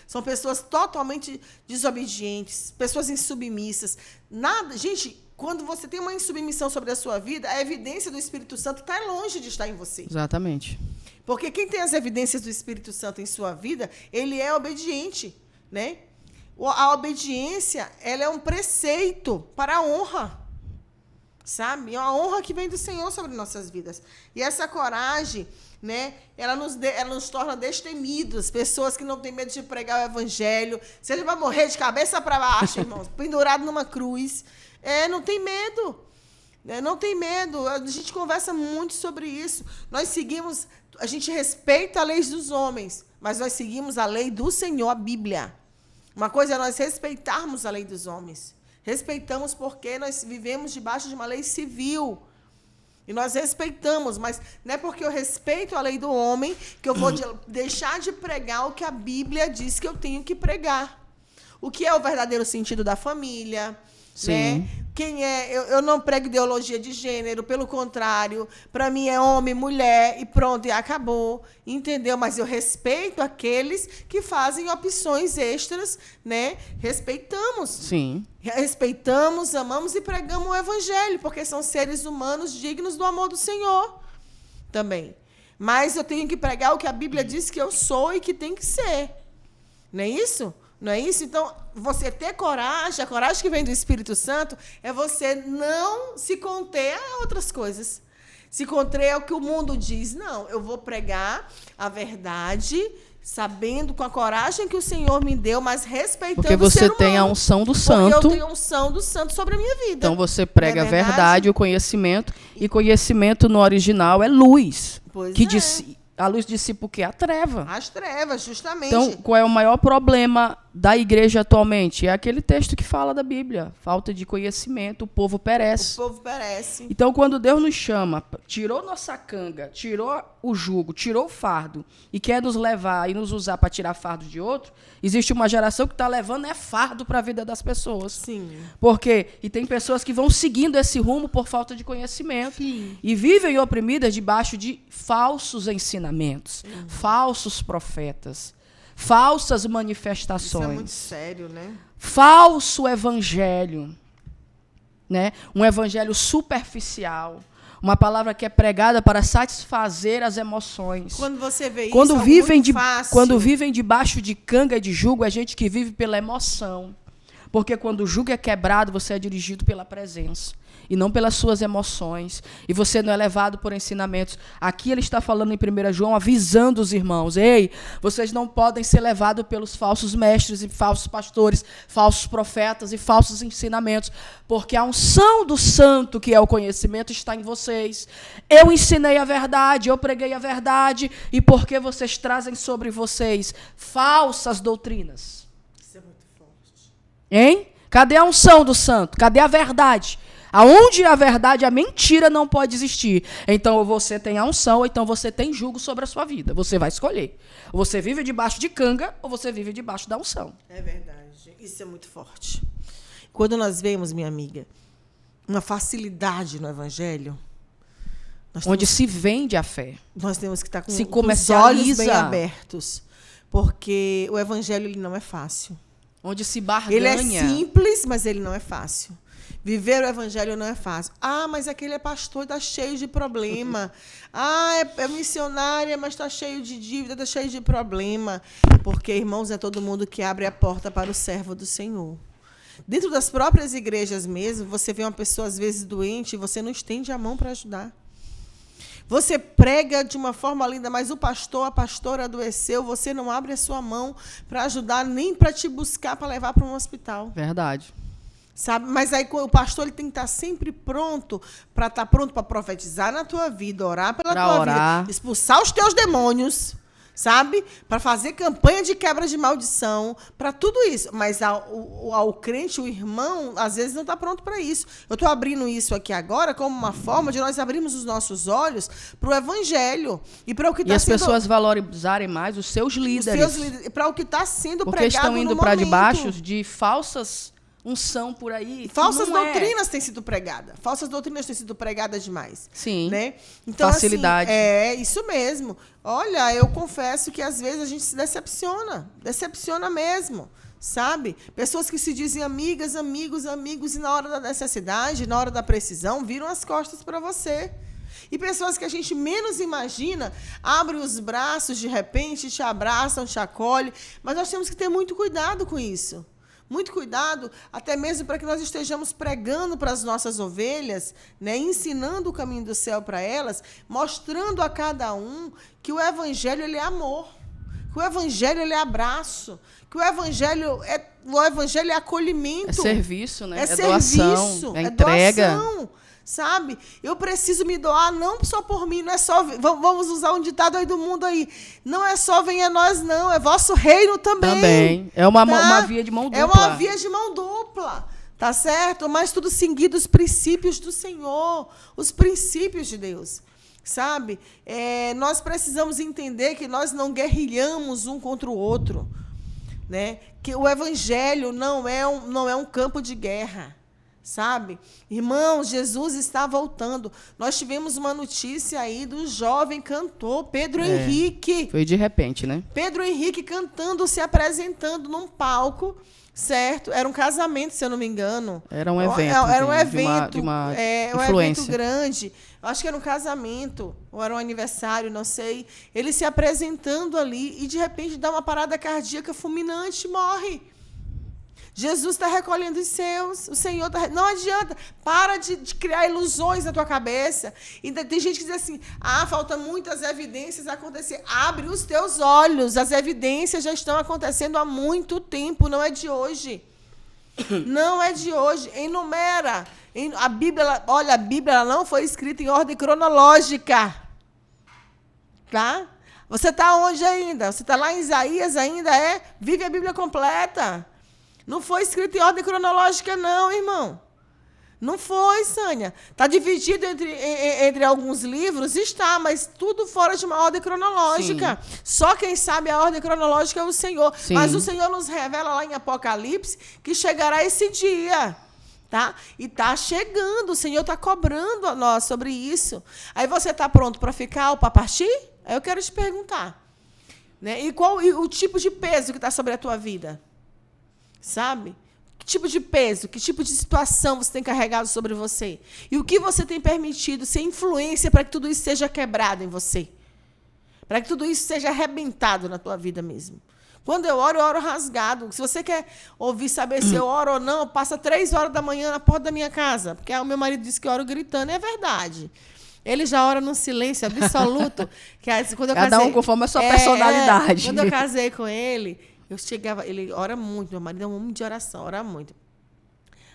São pessoas totalmente desobedientes, pessoas insubmissas. Nada, gente, quando você tem uma insubmissão sobre a sua vida, a evidência do Espírito Santo está longe de estar em você. Exatamente. Porque quem tem as evidências do Espírito Santo em sua vida, ele é obediente, né? A obediência, ela é um preceito para a honra, sabe? É uma honra que vem do Senhor sobre nossas vidas. E essa coragem, né? Ela nos torna destemidos, pessoas que não têm medo de pregar o evangelho. Se ele vai morrer de cabeça para baixo, irmãos, pendurado numa cruz, não tem medo. Não tem medo. A gente conversa muito sobre isso. A gente respeita a lei dos homens, mas nós seguimos a lei do Senhor, a Bíblia. Uma coisa é nós respeitarmos a lei dos homens. Respeitamos porque nós vivemos debaixo de uma lei civil. E nós respeitamos, mas não é porque eu respeito a lei do homem que eu vou deixar de pregar o que a Bíblia diz que eu tenho que pregar. O que é o verdadeiro sentido da família, Sim. né? Eu não prego ideologia de gênero, pelo contrário, para mim é homem, mulher e pronto, e acabou, entendeu? Mas eu respeito aqueles que fazem opções extras, né? Respeitamos. Sim. Respeitamos, amamos e pregamos o evangelho, porque são seres humanos dignos do amor do Senhor também. Mas eu tenho que pregar o que a Bíblia diz que eu sou e que tem que ser. Não é isso? Não é isso? Então, você ter coragem, a coragem que vem do Espírito Santo, é você não se conter a outras coisas. Se conter ao que o mundo diz. Não, eu vou pregar a verdade, sabendo com a coragem que o Senhor me deu, mas respeitando Porque o ser você humano. tem a unção do Porque santo. eu tenho a unção do santo sobre a minha vida. Então você prega a Não é verdade, o conhecimento. E conhecimento no original é luz. Pois Que a luz dissipa o quê? A treva. As trevas, justamente. Então, qual é o maior problema da igreja atualmente? É aquele texto que fala da Bíblia. Falta de conhecimento, o povo perece. O povo perece. Então, quando Deus nos chama, tirou nossa canga, tirou o jugo, tirou o fardo e quer nos levar e nos usar para tirar fardo de outro, existe uma geração que está levando fardo para a vida das pessoas. Sim. Por quê? E tem pessoas que vão seguindo esse rumo por falta de conhecimento. Sim. E vivem oprimidas debaixo de falsos ensinamentos, falsos profetas, falsas manifestações. Isso é muito sério, né? Falso evangelho, né? Um evangelho superficial, uma palavra que é pregada para satisfazer as emoções. Quando você vê isso, Quando é vivem muito fácil. quando vivem debaixo de canga de jugo, é gente que vive pela emoção. Porque quando o jugo é quebrado, você é dirigido pela presença e não pelas suas emoções. E você não é levado por ensinamentos. Aqui ele está falando em 1 João, avisando os irmãos. Ei, vocês não podem ser levados pelos falsos mestres e falsos pastores, falsos profetas e falsos ensinamentos. Porque a unção do santo, que é o conhecimento, está em vocês. Eu ensinei a verdade, eu preguei a verdade. E porque vocês trazem sobre vocês falsas doutrinas? Isso é muito forte. Hein? Cadê a unção do santo? Cadê a verdade? Aonde a verdade, a mentira não pode existir. Então, ou você tem a unção, ou então você tem jugo sobre a sua vida. Você vai escolher. Ou você vive debaixo de canga, ou você vive debaixo da unção. É verdade. Isso é muito forte. Quando nós vemos, minha amiga, uma facilidade no evangelho, Onde se vende a fé. nós temos que estar com Se os olhos comercializa. bem abertos. Porque o evangelho ele não é fácil. Onde se barganha. Ele é simples, mas ele não é fácil. Viver o evangelho não é fácil. Ah, mas aquele é pastor, está cheio de problema. Ah, é missionária, mas está cheio de dívida, está cheio de problema. Porque, irmãos, é todo mundo que abre a porta para o servo do Senhor. Dentro das próprias igrejas mesmo, você vê uma pessoa, às vezes, doente, e você não estende a mão para ajudar. Você prega de uma forma linda, mas o pastor, a pastora adoeceu, você não abre a sua mão para ajudar, nem para te buscar, para levar para um hospital. Verdade. Sabe? Mas aí o pastor ele tem que estar sempre pronto para estar pronto para profetizar na tua vida, orar pela tua vida, expulsar os teus demônios, sabe? Para fazer campanha de quebra de maldição, para tudo isso. Mas ao crente, o irmão, às vezes não está pronto para isso. Eu estou abrindo isso aqui agora como uma forma de nós abrirmos os nossos olhos para o evangelho e para o que está sendo... E as pessoas valorizarem mais os seus líderes. Para o que está sendo porque pregado estão indo para debaixo de falsas unção por aí. Falsas doutrinas têm sido pregadas. Falsas doutrinas têm sido pregadas demais. Sim. Né? Então, facilidade. Assim, é isso mesmo. Olha, eu confesso que às vezes a gente se decepciona. Decepciona mesmo. Sabe? Pessoas que se dizem amigas, amigos, e na hora da necessidade, na hora da precisão, viram as costas para você. E pessoas que a gente menos imagina, abrem os braços de repente, te abraçam, te acolhem. Mas nós temos que ter muito cuidado com isso. Muito cuidado, até mesmo para que nós estejamos pregando para as nossas ovelhas, né, ensinando o caminho do céu para elas, mostrando a cada um que o evangelho ele é amor, que o evangelho ele é abraço, que o evangelho é acolhimento. É serviço, né? É serviço, doação, é entrega. Doação. Sabe? Eu preciso me doar não só por mim, não é só... Vamos usar um ditado aí do mundo aí. Não é só venha nós, não. É vosso reino também. Também. É uma via de mão dupla. É uma via de mão dupla. Tá certo? Mas tudo seguindo os princípios do Senhor. Os princípios de Deus. Sabe? Nós precisamos entender que nós não guerrilhamos um contra o outro. Né? Que o evangelho não é um campo de guerra. Sabe? Irmãos, Jesus está voltando. Nós tivemos uma notícia aí do jovem cantor Pedro Henrique. Foi de repente, né? Pedro Henrique cantando, se apresentando num palco, certo? Era um casamento, se eu não me engano. Era um evento. Era um evento. De uma um evento grande. Acho que era um casamento, ou era um aniversário, não sei. Ele se apresentando ali e, de repente, dá uma parada cardíaca fulminante e morre. Jesus está recolhendo os seus, o Senhor está... Não adianta, para de criar ilusões na tua cabeça. E tem gente que diz assim, faltam muitas evidências acontecer. Abre os teus olhos, as evidências já estão acontecendo há muito tempo, não é de hoje. Não é de hoje. Enumera. A Bíblia, olha, a Bíblia ela não foi escrita em ordem cronológica. Tá? Você está onde ainda? Você está lá em Isaías ainda? Vive a Bíblia completa. Não foi escrito em ordem cronológica, não, irmão. Não foi, Sânia. Está dividido entre alguns livros? Está, mas tudo fora de uma ordem cronológica. Sim. Só quem sabe a ordem cronológica é o Senhor. Sim. Mas o Senhor nos revela lá em Apocalipse que chegará esse dia. Tá? E está chegando. O Senhor está cobrando a nós sobre isso. Aí você está pronto para ficar ou para partir? Aí eu quero te perguntar. Né? E qual o tipo de peso que está sobre a tua vida? Sabe? Que tipo de peso, que tipo de situação você tem carregado sobre você? E o que você tem permitido ser influência para que tudo isso seja quebrado em você? Para que tudo isso seja arrebentado na tua vida mesmo. Quando eu oro rasgado. Se você quer saber se eu oro ou não, passa 3 horas da manhã na porta da minha casa. Porque o meu marido disse que eu oro gritando. É verdade. Ele já ora num silêncio absoluto. Que quando eu Cada um conforme a sua personalidade. Quando eu casei com ele... Eu chegava, ele ora muito, meu marido é um homem de oração, ora muito.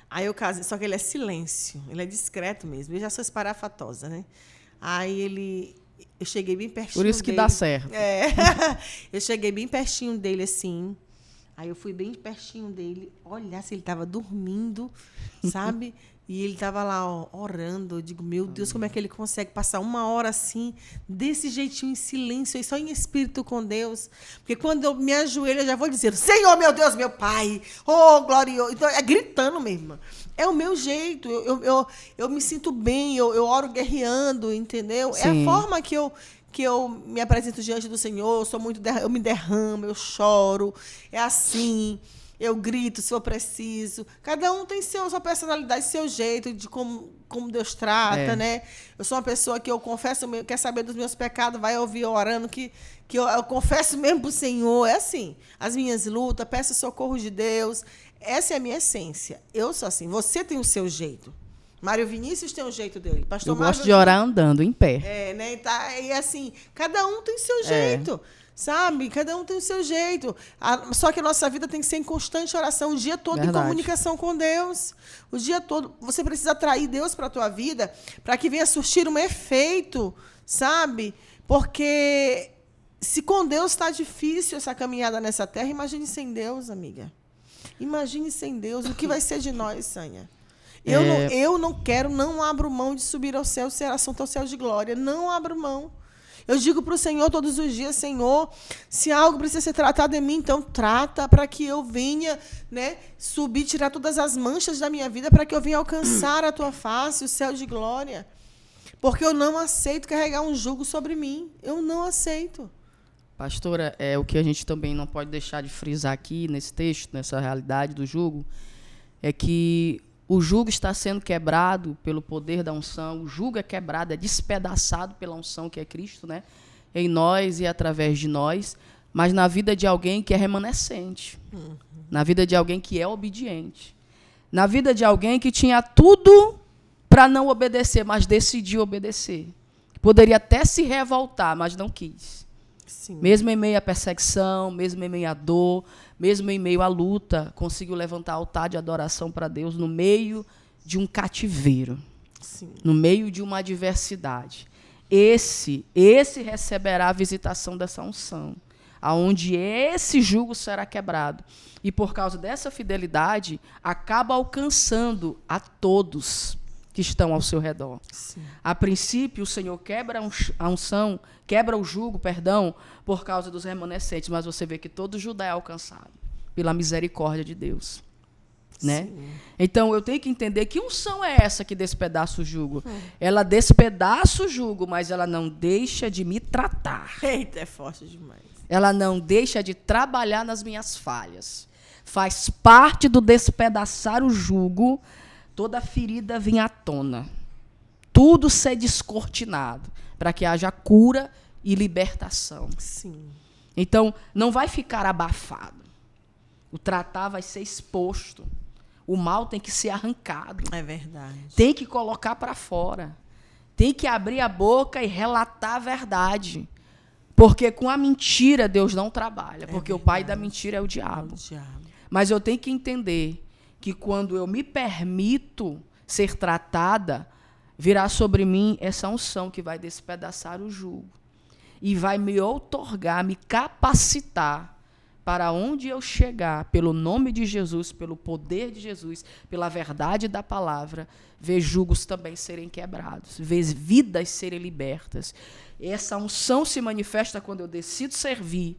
Aí eu casei, só que ele é silêncio, ele é discreto mesmo, eu já sou esparafatosa, né? Aí eu cheguei bem pertinho dele. Por isso que dá certo. Eu cheguei bem pertinho dele, assim, aí eu fui bem pertinho dele, olhar se ele estava dormindo, sabe? E ele estava lá orando. Eu digo, meu Deus, como é que ele consegue passar 1 hora assim, desse jeitinho, em silêncio, e só em espírito com Deus? Porque quando eu me ajoelho, eu já vou dizer, Senhor, meu Deus, meu Pai, oh, glorioso. Então, é gritando mesmo. É o meu jeito. Eu me sinto bem, eu oro guerreando, entendeu? Sim. É a forma que eu me apresento diante do Senhor. Eu me derramo, eu choro. É assim. Eu grito se eu preciso. Cada um tem sua personalidade, seu jeito de como Deus trata, né? Eu sou uma pessoa que eu confesso, quer saber dos meus pecados, vai ouvir eu orando, que eu confesso mesmo para o Senhor. É assim, as minhas lutas, peço socorro de Deus. Essa é a minha essência. Eu sou assim. Você tem o seu jeito. Mário Vinícius tem o jeito dele. Pastor eu gosto de orar andando, em pé. Né? E assim, cada um tem o seu jeito. Sabe? Cada um tem o seu jeito. Só que a nossa vida tem que ser em constante oração, o dia todo em comunicação com Deus. O dia todo. Você precisa atrair Deus para a tua vida para que venha surtir um efeito, sabe? Porque se com Deus está difícil essa caminhada nessa terra, imagine sem Deus, amiga. Imagine sem Deus. O que vai ser de nós, Sânia? Eu não abro mão de subir ao céu, ser assunto ao céu de glória. Não abro mão. Eu digo para o Senhor todos os dias, Senhor, se algo precisa ser tratado em mim, então trata para que eu venha, né, subir, tirar todas as manchas da minha vida, para que eu venha alcançar a tua face, o céu de glória. Porque eu não aceito carregar um jugo sobre mim. Eu não aceito. Pastora, o que a gente também não pode deixar de frisar aqui nesse texto, nessa realidade do jugo, é que o jugo está sendo quebrado pelo poder da unção. O jugo é quebrado, é despedaçado pela unção que é Cristo, né? Em nós e através de nós, mas na vida de alguém que é remanescente, na vida de alguém que é obediente, na vida de alguém que tinha tudo para não obedecer, mas decidiu obedecer. Poderia até se revoltar, mas não quis. Sim. Mesmo em meio à perseguição, mesmo em meio à dor, mesmo em meio à luta, conseguiu levantar altar de adoração para Deus no meio de um cativeiro, sim, no meio de uma adversidade. Esse receberá a visitação dessa unção, aonde esse jugo será quebrado. E por causa dessa fidelidade, acaba alcançando a todos que estão ao seu redor. Sim. A princípio, o Senhor quebra a unção, quebra o jugo, por causa dos remanescentes, mas você vê que todo Judá é alcançado pela misericórdia de Deus. Né? Então, eu tenho que entender que unção é essa que despedaça o jugo. Ela despedaça o jugo, mas ela não deixa de me tratar. Eita, é forte demais. Ela não deixa de trabalhar nas minhas falhas. Faz parte do despedaçar o jugo, toda ferida vir à tona. Tudo ser descortinado, para que haja cura e libertação. Sim. Então, não vai ficar abafado. O tratar vai ser exposto. O mal tem que ser arrancado. É verdade. Tem que colocar para fora. Tem que abrir a boca e relatar a verdade. Porque com a mentira Deus não trabalha. Porque o pai da mentira é o diabo. Mas eu tenho que entender que quando eu me permito ser tratada, virá sobre mim essa unção que vai despedaçar o jugo. e vai me outorgar, me capacitar para onde eu chegar, pelo nome de Jesus, pelo poder de Jesus, pela verdade da palavra, ver julgos também serem quebrados, ver vidas serem libertas. Essa unção se manifesta quando eu decido servir,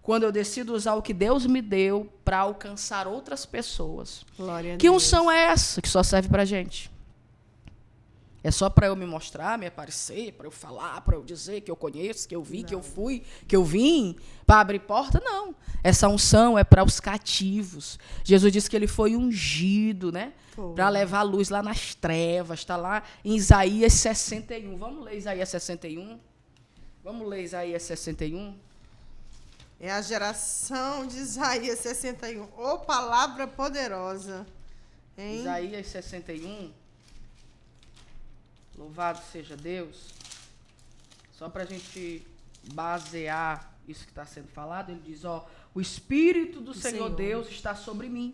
quando eu decido usar o que Deus me deu para alcançar outras pessoas. Glória a Que Deus. unção é essa que só serve para a gente? É só para eu me mostrar, me aparecer, para eu falar, para eu dizer que eu conheço, que eu vi, que eu fui, que eu vim, para abrir porta? Não. Essa unção é para os cativos. Jesus disse que ele foi ungido, né? Para levar a luz lá nas trevas. Está lá em Isaías 61. Vamos ler Isaías 61? Vamos ler Isaías 61? É a geração de Isaías 61. Ô, palavra poderosa. Hein? Isaías 61. Louvado seja Deus. Só para a gente basear isso que está sendo falado, ele diz, o Espírito do Senhor Deus está sobre mim,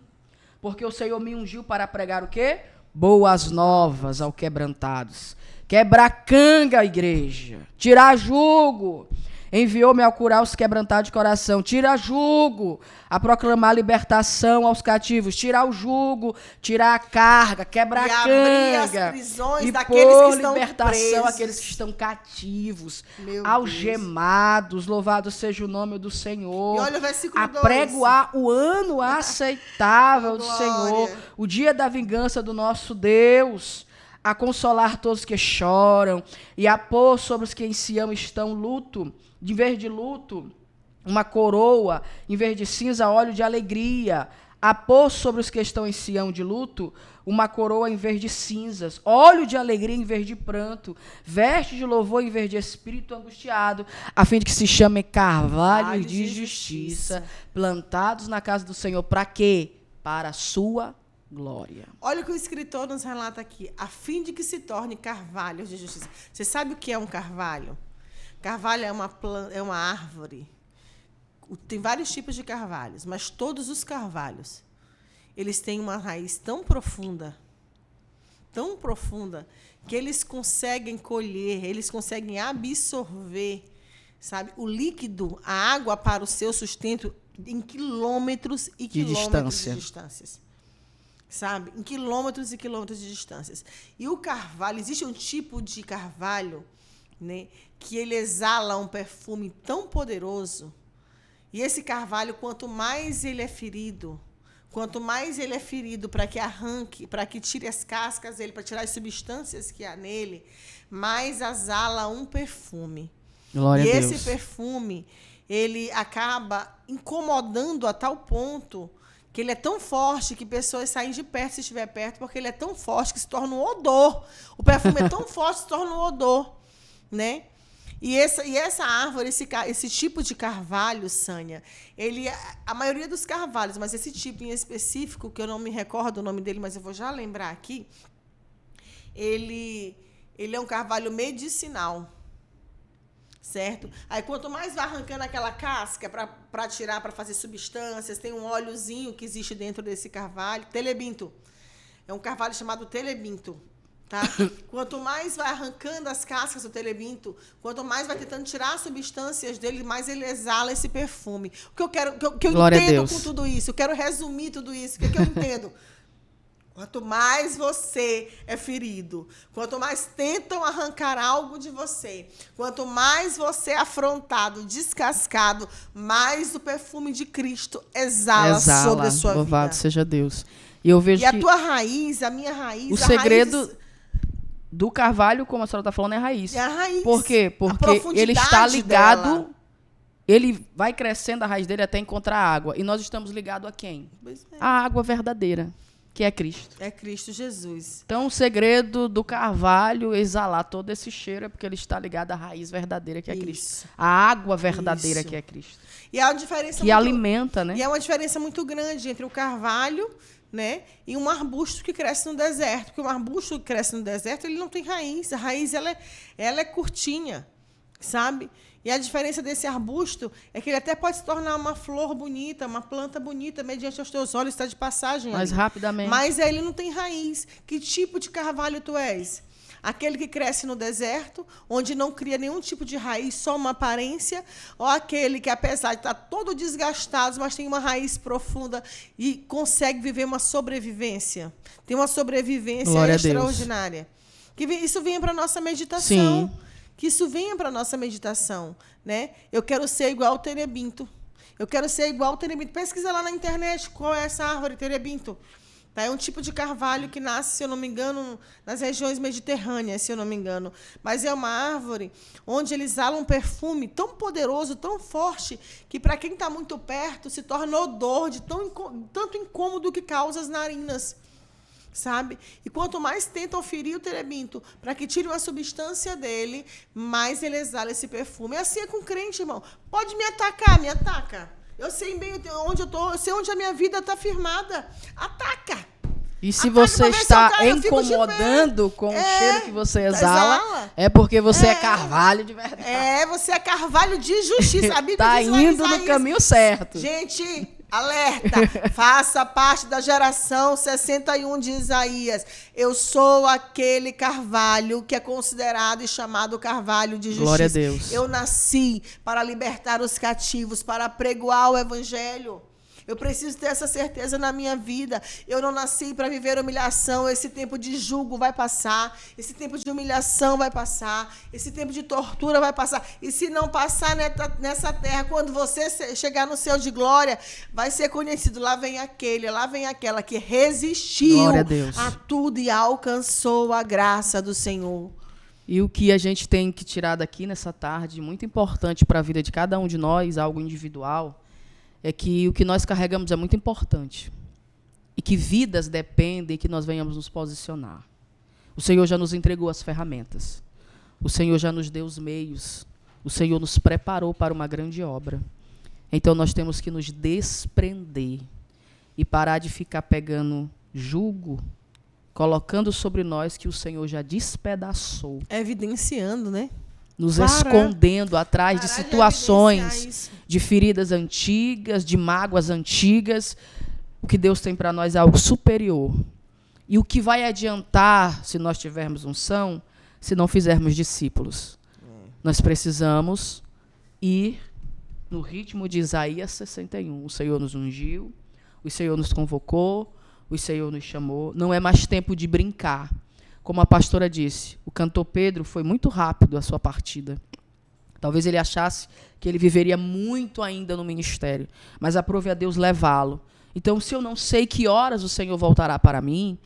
porque o Senhor me ungiu para pregar o quê? Boas novas ao quebrantados. Quebrar canga, igreja. Tirar jugo. Enviou-me a curar os quebrantados de coração. Tira jugo. A proclamar libertação aos cativos. Tirar o jugo. Tirar a carga. Quebrar a canga. As prisões e daqueles pôr que estão libertação presos. àqueles que estão cativos. Meu algemados. Louvado seja o nome do Senhor. E olha o versículo 2. Apregoar o ano aceitável do Glória. Senhor. O dia da vingança do nosso Deus. A consolar todos que choram, e a pôr sobre os que em Sião estão luto, em vez de luto, uma coroa, em vez de cinza, óleo de alegria, a pôr sobre os que estão em Sião de luto, uma coroa em vez de cinzas, óleo de alegria em vez de pranto, veste de louvor em vez de espírito angustiado, a fim de que se chamem carvalhos de justiça, plantados na casa do Senhor. Para quê? Para a sua glória. Olha o que o escritor nos relata aqui. A fim de que se torne carvalho de justiça. Você sabe o que é um carvalho? Carvalho é uma árvore. Tem vários tipos de carvalhos, mas todos os carvalhos, eles têm uma raiz tão profunda, que eles conseguem colher, eles conseguem absorver, sabe, o líquido, a água para o seu sustento em quilômetros e quilômetros de distâncias. Sabe? Em quilômetros e quilômetros de distâncias. E o carvalho, existe um tipo de carvalho, né, que ele exala um perfume tão poderoso. E esse carvalho, quanto mais ele é ferido para que arranque, para que tire as cascas dele, para tirar as substâncias que há nele, mais exala um perfume. Glória a Deus. E esse perfume, ele acaba incomodando a tal ponto que ele é tão forte que pessoas saem de perto se estiver perto, porque ele é tão forte que se torna um odor. O perfume é tão forte que se torna um odor, né? E essa árvore, esse tipo de carvalho, Sânia, a maioria dos carvalhos, mas esse tipo em específico, que eu não me recordo o nome dele, mas eu vou já lembrar aqui, ele é um carvalho medicinal. Certo? Aí, quanto mais vai arrancando aquela casca para tirar, para fazer substâncias, tem um óleozinho que existe dentro desse carvalho, telebinto. É um carvalho chamado telebinto. Tá? Quanto mais vai arrancando as cascas do telebinto, quanto mais vai tentando tirar as substâncias dele, mais ele exala esse perfume. O que eu quero, que eu entendo com tudo isso, eu quero resumir tudo isso, o que eu entendo? Quanto mais você é ferido, quanto mais tentam arrancar algo de você, quanto mais você é afrontado, descascado, mais o perfume de Cristo exala sobre a sua vida. Louvado seja Deus. E eu vejo que a tua raiz, a minha raiz... O segredo do carvalho, como a senhora está falando, é a raiz. É a raiz. Por quê? Porque ele está ligado... Dela. Ele vai crescendo a raiz dele até encontrar água. E nós estamos ligados a quem? A água verdadeira. Que é Cristo. É Cristo Jesus. Então, o segredo do carvalho exalar todo esse cheiro é porque ele está ligado à raiz verdadeira, que é Cristo. A água verdadeira, que é Cristo. E há uma diferença que alimenta, né? E há uma diferença muito grande entre o carvalho, né, e um arbusto que cresce no deserto. Porque um arbusto que cresce no deserto, ele não tem raiz. A raiz ela é curtinha, sabe? E a diferença desse arbusto é que ele até pode se tornar uma flor bonita, uma planta bonita, mediante aos teus olhos, está de passagem. Mais rapidamente. Mas ele não tem raiz. Que tipo de carvalho tu és? Aquele que cresce no deserto, onde não cria nenhum tipo de raiz, só uma aparência, ou aquele que, apesar de estar todo desgastado, mas tem uma raiz profunda e consegue viver uma sobrevivência. Tem uma sobrevivência Glória extraordinária. Que isso venha para a nossa meditação. Sim. Que isso venha para a nossa meditação. Né? Eu quero ser igual ao terebinto. Eu quero ser igual ao terebinto. Pesquisa lá na internet qual é essa árvore, terebinto. Tá? É um tipo de carvalho que nasce, se eu não me engano, nas regiões mediterrâneas, se eu não me engano. Mas é uma árvore onde ele exala um perfume tão poderoso, tão forte, que para quem está muito perto se torna odor de tanto incômodo que causa as narinas. Sabe? E quanto mais tentam ferir o terebinto para que tire uma substância dele, mais ele exala esse perfume. É assim é com o crente, irmão. Pode me atacar, me ataca. Eu sei bem onde eu estou, eu sei onde a minha vida está firmada. Ataca! E se você está incomodando com o cheiro que você exala, é porque você é carvalho de verdade. Você é carvalho de justiça. A Bíblia está diz indo no caminho certo. Gente, alerta, faça parte da geração 61 de Isaías. Eu sou aquele carvalho que é considerado e chamado carvalho de justiça. Glória a Deus. Eu nasci para libertar os cativos, para pregoar o evangelho. Eu preciso ter essa certeza na minha vida. Eu não nasci para viver humilhação. Esse tempo de julgo vai passar. Esse tempo de humilhação vai passar. Esse tempo de tortura vai passar. E se não passar nessa terra, quando você chegar no céu de glória, vai ser conhecido. Lá vem aquele, lá vem aquela que resistiu a tudo e alcançou a graça do Senhor. E o que a gente tem que tirar daqui nessa tarde, muito importante para a vida de cada um de nós, algo individual, é que o que nós carregamos é muito importante. E que vidas dependem que nós venhamos nos posicionar. O Senhor já nos entregou as ferramentas. O Senhor já nos deu os meios. O Senhor nos preparou para uma grande obra. Então nós temos que nos desprender e parar de ficar pegando jugo, colocando sobre nós que o Senhor já despedaçou. Evidenciando, né? Nos escondendo atrás de situações, de feridas antigas, de mágoas antigas. O que Deus tem para nós é algo superior. E o que vai adiantar, se nós tivermos unção, se não fizermos discípulos? Nós precisamos ir no ritmo de Isaías 61. O Senhor nos ungiu, o Senhor nos convocou, o Senhor nos chamou. Não é mais tempo de brincar. Como a pastora disse, o cantor Pedro foi muito rápido a sua partida. Talvez ele achasse que ele viveria muito ainda no ministério, mas aprove a Deus levá-lo. Então, se eu não sei que horas o Senhor voltará para mim,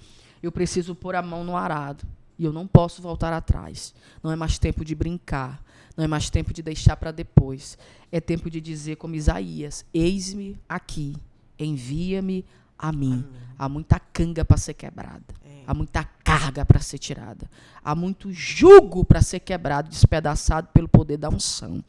eu preciso pôr a mão no arado. E eu não posso voltar atrás. Não é mais tempo de brincar. Não é mais tempo de deixar para depois. É tempo de dizer como Isaías, eis-me aqui, envia-me a mim. Há muita canga para ser quebrada. Há muita carga para ser tirada. Há muito jugo para ser quebrado, despedaçado pelo poder da unção.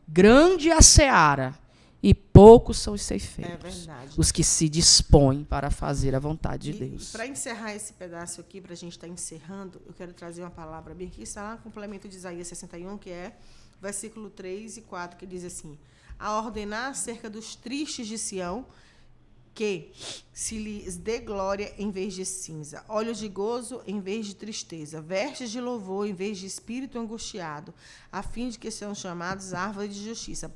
Grande é a seara e poucos são os ceifeiros. Os que se dispõem para fazer a vontade de Deus. Para encerrar esse pedaço aqui, para a gente estar encerrando, eu quero trazer uma palavra bem aqui, está lá no complemento de Isaías 61, que é versículo 3 e 4, que diz assim: a ordenar acerca dos tristes de Sião, que se lhes dê glória em vez de cinza, olhos de gozo em vez de tristeza, vestes de louvor em vez de espírito angustiado, a fim de que sejam chamados árvore de justiça,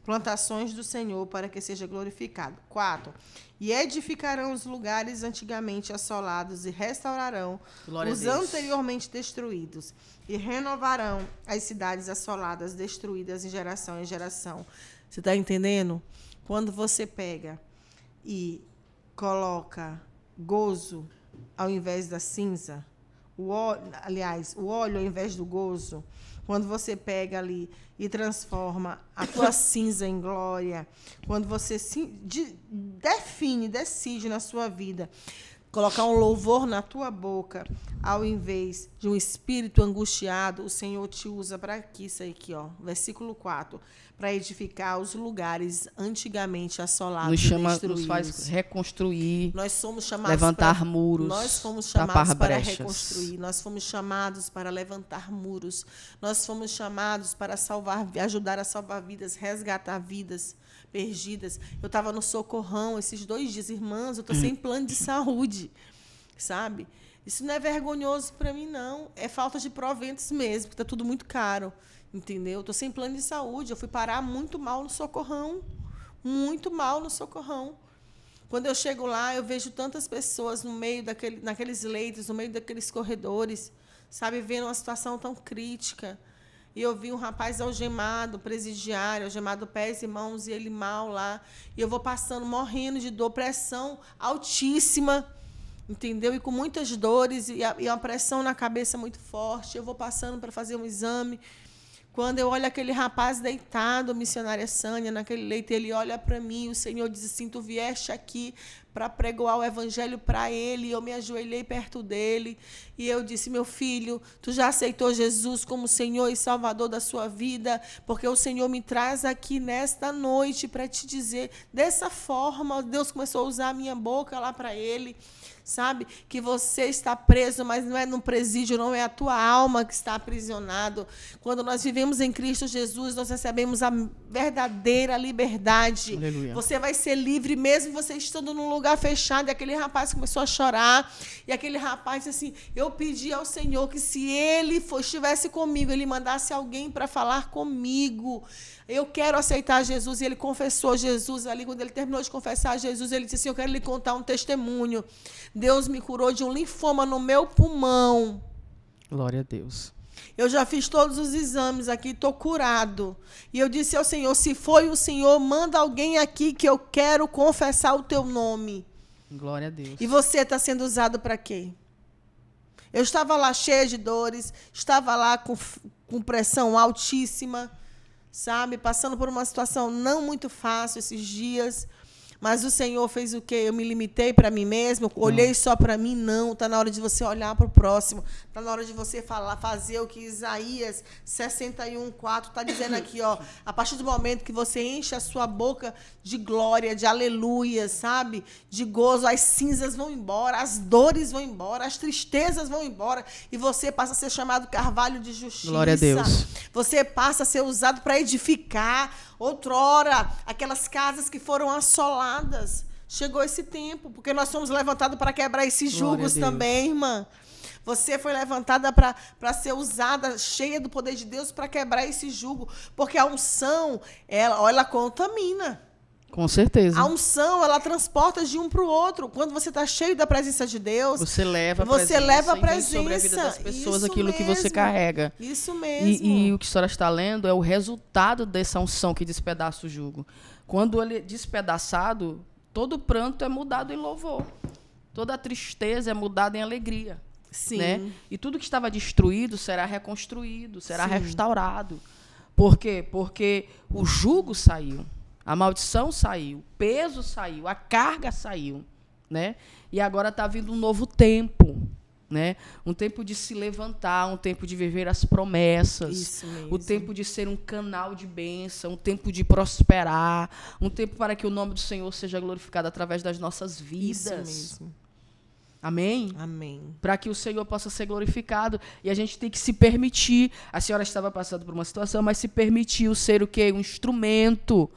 plantações do Senhor, para que seja glorificado. 4. E edificarão os lugares antigamente assolados e restaurarão os anteriormente destruídos, e renovarão as cidades assoladas, destruídas em geração em geração. Você está entendendo? Quando você pega e coloca gozo ao invés da cinza, o óleo ao invés do gozo, quando você pega ali e transforma a tua cinza em glória, quando você decide na sua vida colocar um louvor na tua boca, ao invés de um espírito angustiado, o Senhor te usa para aqui, isso aqui, ó, versículo 4, para edificar os lugares antigamente assolados e destruídos. Nos faz reconstruir, nós somos chamados levantar muros, nós fomos chamados para reconstruir, nós fomos chamados para levantar muros, nós fomos chamados para ajudar a salvar vidas, resgatar vidas perdidas. Eu estava no Socorrão esses 2 dias, irmãs, eu estou sem plano de saúde, sabe? Isso não é vergonhoso para mim, não. É falta de proventos mesmo, porque está tudo muito caro. Entendeu? Estou sem plano de saúde. Eu fui parar muito mal no Socorrão. Muito mal no Socorrão. Quando eu chego lá, eu vejo tantas pessoas no meio naqueles leitos, no meio daqueles corredores, sabe, vendo uma situação tão crítica. E eu vi um rapaz algemado, presidiário, algemado pés e mãos, e ele mal lá. E eu vou passando, morrendo de dor, pressão altíssima, entendeu? E com muitas dores, e uma pressão na cabeça muito forte. Eu vou passando para fazer um exame. Quando eu olho aquele rapaz deitado, missionária Sânia, naquele leito, ele olha para mim, o Senhor diz assim, tu vieste aqui para pregoar o evangelho para ele, e eu me ajoelhei perto dele, e eu disse, meu filho, tu já aceitou Jesus como Senhor e Salvador da sua vida, porque o Senhor me traz aqui nesta noite para te dizer, dessa forma, Deus começou a usar a minha boca lá para ele, sabe, que você está preso, mas não é no presídio, não é a tua alma que está aprisionado. Quando nós vivemos em Cristo Jesus, nós recebemos a verdadeira liberdade. Aleluia. Você vai ser livre mesmo você estando num lugar fechado. E aquele rapaz começou a chorar, e aquele rapaz disse assim, eu pedi ao Senhor que se ele estivesse comigo, ele mandasse alguém para falar comigo. Eu quero aceitar Jesus. E ele confessou Jesus ali. Quando ele terminou de confessar Jesus, ele disse assim, eu quero lhe contar um testemunho. Deus me curou de um linfoma no meu pulmão. Glória a Deus. Eu já fiz todos os exames aqui, estou curado. E eu disse ao Senhor, se foi o Senhor, manda alguém aqui que eu quero confessar o teu nome. Glória a Deus. E você está sendo usado para quê? Eu estava lá cheia de dores, estava lá com pressão altíssima, sabe? Passando por uma situação não muito fácil esses dias. Mas o Senhor fez o quê? Eu me limitei para mim mesmo? Olhei só para mim? Não. Está na hora de você olhar para o próximo. Está na hora de você fazer o que Isaías 61:4 está dizendo aqui. Ó, a partir do momento que você enche a sua boca de glória, de aleluia, sabe? De gozo, as cinzas vão embora, as dores vão embora, as tristezas vão embora. E você passa a ser chamado carvalho de justiça. Glória a Deus. Você passa a ser usado para edificar. Outrora, aquelas casas que foram assoladas. Chegou esse tempo, porque nós somos levantados para quebrar esses julgos também, irmã. Você foi levantada para ser usada, cheia do poder de Deus, para quebrar esse jugo. Porque a unção, ela contamina. Com certeza. A unção, ela transporta de um para o outro. Quando você está cheio da presença de Deus, você leva a presença sobre a vida das pessoas, aquilo que você carrega. Isso mesmo. E o que a senhora está lendo é o resultado dessa unção que despedaça o jugo. Quando ele é despedaçado, todo pranto é mudado em louvor. Toda tristeza é mudada em alegria. Sim. Né? E tudo que estava destruído será reconstruído, será restaurado. Por quê? Porque o jugo saiu. A maldição saiu, o peso saiu, a carga saiu, né? E agora está vindo um novo tempo, né? Um tempo de se levantar, um tempo de viver as promessas, isso mesmo. O tempo de ser um canal de bênção, um tempo de prosperar, um tempo para que o nome do Senhor seja glorificado através das nossas vidas. Isso mesmo. Amém? Amém. Para que o Senhor possa ser glorificado. E a gente tem que se permitir. A senhora estava passando por uma situação, mas se permitiu ser o quê? Um instrumento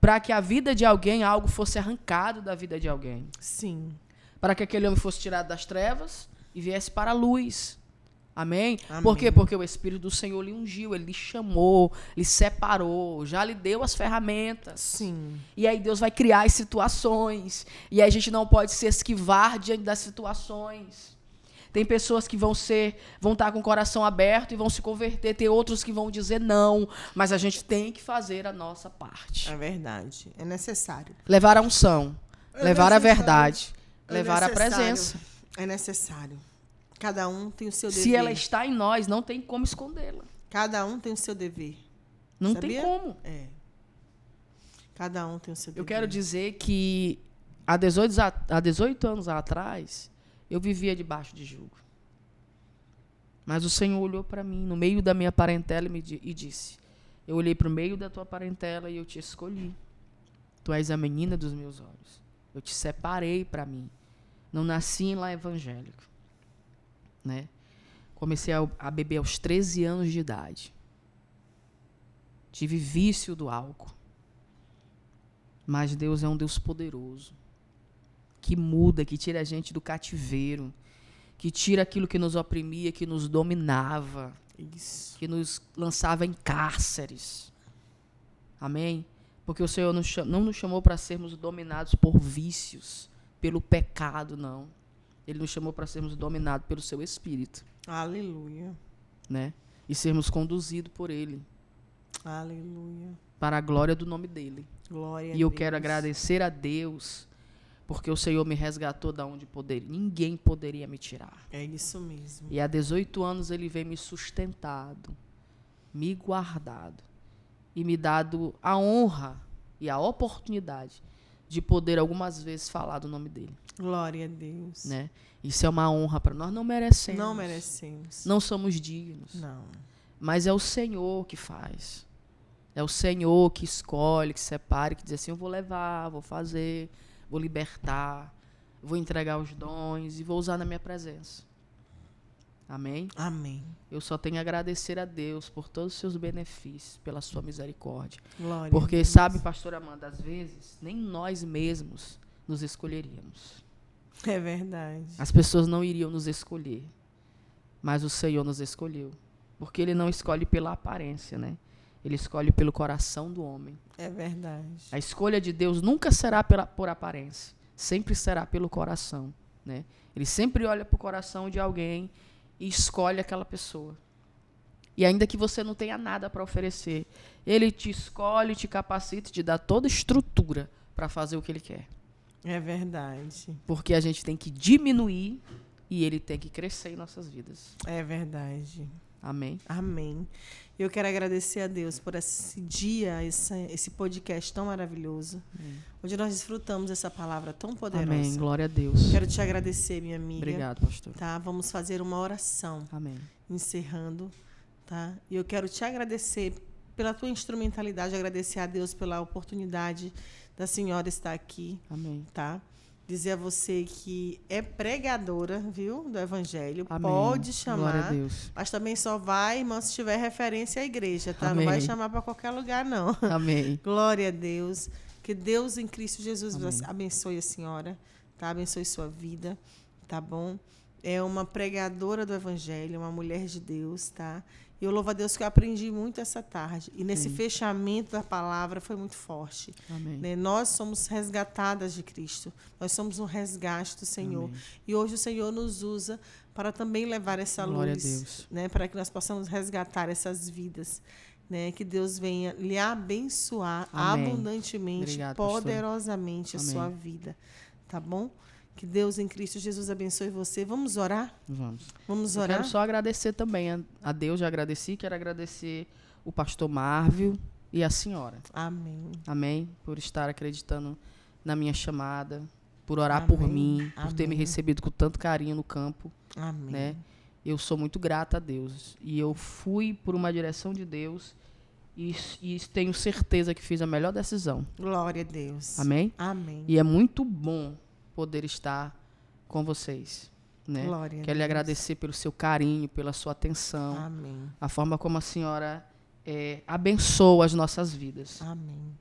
para que a vida de alguém, algo fosse arrancado da vida de alguém. Sim. Para que aquele homem fosse tirado das trevas e viesse para a luz. Amém? Amém. Por quê? Porque o Espírito do Senhor lhe ungiu, ele lhe chamou, lhe separou, já lhe deu as ferramentas. Sim. E aí Deus vai criar as situações. E aí a gente não pode se esquivar diante das situações. Tem pessoas que vão estar com o coração aberto e vão se converter. Tem outros que vão dizer não. Mas a gente tem que fazer a nossa parte. É verdade. É necessário. Levar a unção. Levar a verdade. Levar a necessário. presença. É necessário. Cada um tem o seu dever. Se ela está em nós, não tem como escondê-la. Cada um tem o seu dever. Não Sabia? tem como. É. Cada um tem o seu dever. Eu quero dizer que há 18 anos atrás, eu vivia debaixo de jugo. Mas o Senhor olhou para mim, no meio da minha parentela, e disse, eu olhei para o meio da tua parentela e eu te escolhi. Tu és a menina dos meus olhos. Eu te separei para mim. Não nasci em lar evangélico. Né? Comecei a beber aos 13 anos de idade. Tive vício do álcool. Mas Deus é um Deus poderoso, que muda, que tira a gente do cativeiro, que tira aquilo que nos oprimia, que nos dominava, Isso. que nos lançava em cárceres. Amém? Porque o Senhor não nos chamou para sermos dominados por vícios, pelo pecado, não. Ele nos chamou para sermos dominados pelo seu Espírito, Aleluia. né? E sermos conduzidos por Ele, Aleluia. para a glória do nome dele. Glória a E eu Deus. quero agradecer a Deus, porque o Senhor me resgatou da onde ninguém poderia me tirar. É isso mesmo. E há 18 anos ele vem me sustentado, me guardado e me dado a honra e a oportunidade de poder algumas vezes falar do nome dele, Glória a Deus. né? Isso é uma honra para nós. Não merecemos. Não merecemos. Não somos dignos. Não. Mas é o Senhor que faz. É o Senhor que escolhe, que separa, que diz assim, eu vou levar, vou fazer, vou libertar, vou entregar os dons e vou usar na minha presença. Amém? Amém. Eu só tenho a agradecer a Deus por todos os seus benefícios, pela sua misericórdia. Glória a Porque, Deus. sabe, pastora Amanda, às vezes, nem nós mesmos nos escolheríamos. É verdade. As pessoas não iriam nos escolher, mas o Senhor nos escolheu. Porque Ele não escolhe pela aparência, né? Ele escolhe pelo coração do homem. É verdade. A escolha de Deus nunca será por aparência, sempre será pelo coração, né? Ele sempre olha para o coração de alguém e escolhe aquela pessoa. E ainda que você não tenha nada para oferecer, Ele te escolhe, te capacita, te dá toda a estrutura para fazer o que Ele quer. É verdade. Porque a gente tem que diminuir e Ele tem que crescer em nossas vidas. É verdade. Amém? Amém. Eu quero agradecer a Deus por esse dia, esse podcast tão maravilhoso, onde nós desfrutamos essa palavra tão poderosa. Amém. Glória a Deus. Quero te agradecer, minha amiga. Obrigado, pastor. Tá? Vamos fazer uma oração, Amém. encerrando. Tá? E eu quero te agradecer pela tua instrumentalidade, agradecer a Deus pela oportunidade da senhora estar aqui. Amém. Tá? Dizer a você que é pregadora, viu, do Evangelho. Amém. Pode Glória chamar, a Deus. mas também só vai, irmã, se tiver referência à igreja, tá? Amém. Não vai chamar para qualquer lugar, não. Amém. Glória a Deus. Que Deus em Cristo Jesus Amém. abençoe a senhora, tá? Abençoe sua vida, tá bom? É uma pregadora do Evangelho, uma mulher de Deus, tá? E eu louvo a Deus que eu aprendi muito essa tarde. E nesse fechamento da palavra foi muito forte. Amém. Né? Nós somos resgatadas de Cristo. Nós somos um resgate do Senhor. Amém. E hoje o Senhor nos usa para também levar essa Glória a luz, Deus. né? Para que nós possamos resgatar essas vidas. Né? Que Deus venha lhe abençoar Amém. abundantemente, Obrigado, pastora. poderosamente a Amém. sua vida. Tá bom? Que Deus em Cristo Jesus abençoe você. Vamos orar? Vamos. Vamos Eu orar? quero só agradecer também a Deus, já agradeci, quero agradecer o pastor Marvio e a senhora. Amém. Amém? Por estar acreditando na minha chamada, por orar Amém. por mim, por ter me Amém. recebido com tanto carinho no campo, Amém. né? Eu sou muito grata a Deus. E eu fui por uma direção de Deus e tenho certeza que fiz a melhor decisão. Glória a Deus. Amém? Amém. E é muito bom poder estar com vocês, né? Glória a Quero lhe Deus. agradecer pelo seu carinho, pela sua atenção, Amém. a forma como a senhora abençoa as nossas vidas. Amém.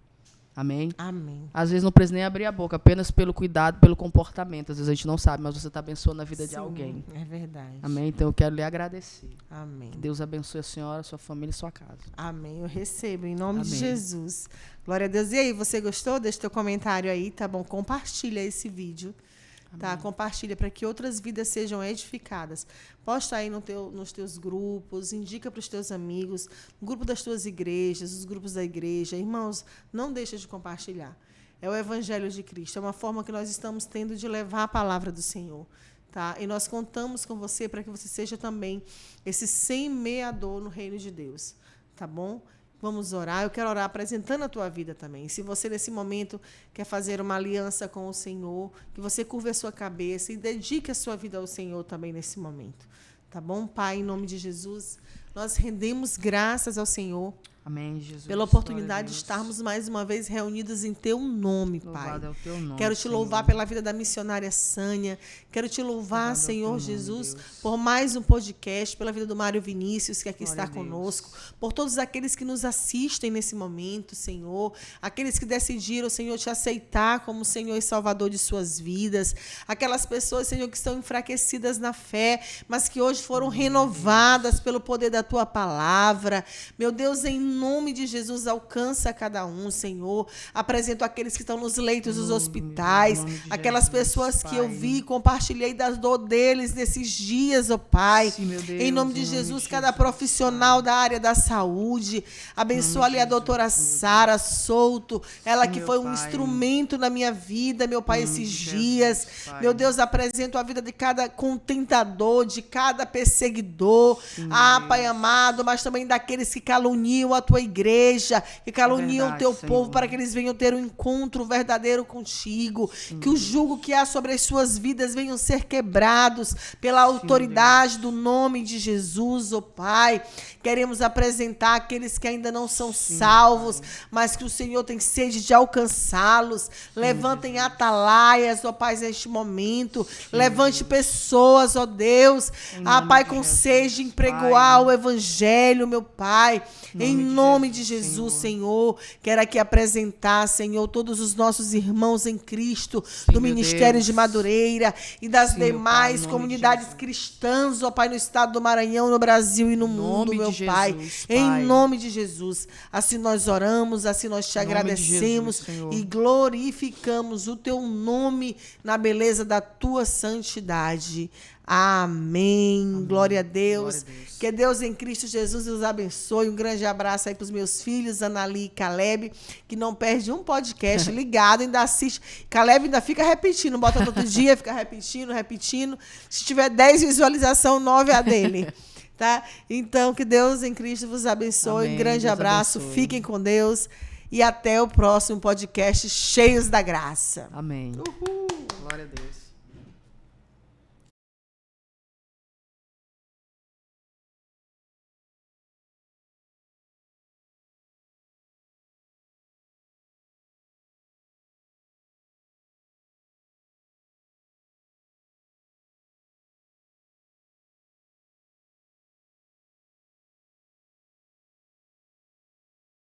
Amém? Amém. Às vezes não precisa nem abrir a boca, apenas pelo cuidado, pelo comportamento. Às vezes a gente não sabe, mas você está abençoando a vida de Sim, alguém. É verdade. Amém? Então eu quero lhe agradecer. Amém. Que Deus abençoe a senhora, sua família e sua casa. Amém. Eu recebo em nome de Amém. Jesus. Glória a Deus. E aí, você gostou? Deixa teu comentário aí, tá bom? Compartilha esse vídeo. Tá? Compartilha para que outras vidas sejam edificadas. Posta aí nos teus grupos, indica para os teus amigos, no grupo das tuas igrejas, os grupos da igreja. Irmãos, não deixa de compartilhar. É o Evangelho de Cristo. É uma forma que nós estamos tendo de levar a palavra do Senhor. Tá? E nós contamos com você para que você seja também esse semeador no reino de Deus. Tá bom? Vamos orar. Eu quero orar apresentando a tua vida também. Se você, nesse momento, quer fazer uma aliança com o Senhor, que você curva a sua cabeça e dedique a sua vida ao Senhor também nesse momento. Tá bom? Pai, em nome de Jesus, nós rendemos graças ao Senhor Amém, Jesus. Pela oportunidade de estarmos mais uma vez reunidos em Teu nome, Pai. Louvado é o Teu nome, Quero Te louvar pela vida da missionária Sânia. Quero Te louvar, Louvado Senhor é o Teu nome, Jesus, Deus. por mais um podcast, pela vida do Mário Vinícius, que aqui Glória está a Deus. conosco, por todos aqueles que nos assistem nesse momento, Senhor, aqueles que decidiram, Senhor, Te aceitar como Senhor e Salvador de suas vidas, aquelas pessoas, Senhor, que estão enfraquecidas na fé, mas que hoje foram renovadas pelo poder da Tua palavra. Meu Deus, em nome de Jesus, alcança cada um, Senhor. Apresento aqueles que estão nos leitos dos hospitais, aquelas pessoas que eu vi e compartilhei das dor deles nesses dias, ó Pai. Sim, meu Deus, Em nome de Jesus, cada profissional da área da saúde, abençoa ali a doutora Sara Souto, ela que meu foi um Pai. instrumento na minha vida, meu Pai, esses de dias. Jesus, Pai. Meu Deus, apresento a vida de cada contentador, de cada perseguidor, Pai amado, mas também daqueles que caluniam a Tua igreja, que caluniam o Teu verdade, povo, Senhor. para que eles venham ter um encontro verdadeiro contigo, que o jugo que há sobre as suas vidas venham ser quebrados pela autoridade do nome de Jesus, ó Pai. Queremos apresentar aqueles que ainda não são salvos, mas que o Senhor tem sede de alcançá-los. Levantem atalaias, ó Pai, neste momento. Levante pessoas, ó Deus, nome Pai, de com Jesus, sede de empregoar Pai. o Evangelho, meu Pai. Em nome de Jesus, Senhor. Quero aqui apresentar, Senhor, todos os nossos irmãos em Cristo, do meu Ministério Deus. de Madureira e das Sim, meu Pai, demais em nome de comunidades Jesus. cristãs, ó Pai, no estado do Maranhão, no Brasil e no mundo, nome meu de Pai. Jesus, Em Pai. nome de Jesus. Assim nós oramos, assim nós te Em nome de agradecemos Jesus, Senhor. e glorificamos o Teu nome na beleza da Tua santidade. Amém. Glória a Deus. Glória a Deus. Que Deus em Cristo Jesus os abençoe. Um grande abraço aí para os meus filhos, Anali e Caleb, que não perde um podcast ligado, ainda assiste. Caleb ainda fica repetindo, bota no outro dia, fica repetindo. Se tiver 10 visualizações, 9 é a dele. Tá? Então, que Deus em Cristo vos abençoe. Amém. Um grande Deus abraço. abençoe. Fiquem com Deus. E até o próximo podcast Cheios da Graça. Amém. Glória a Deus.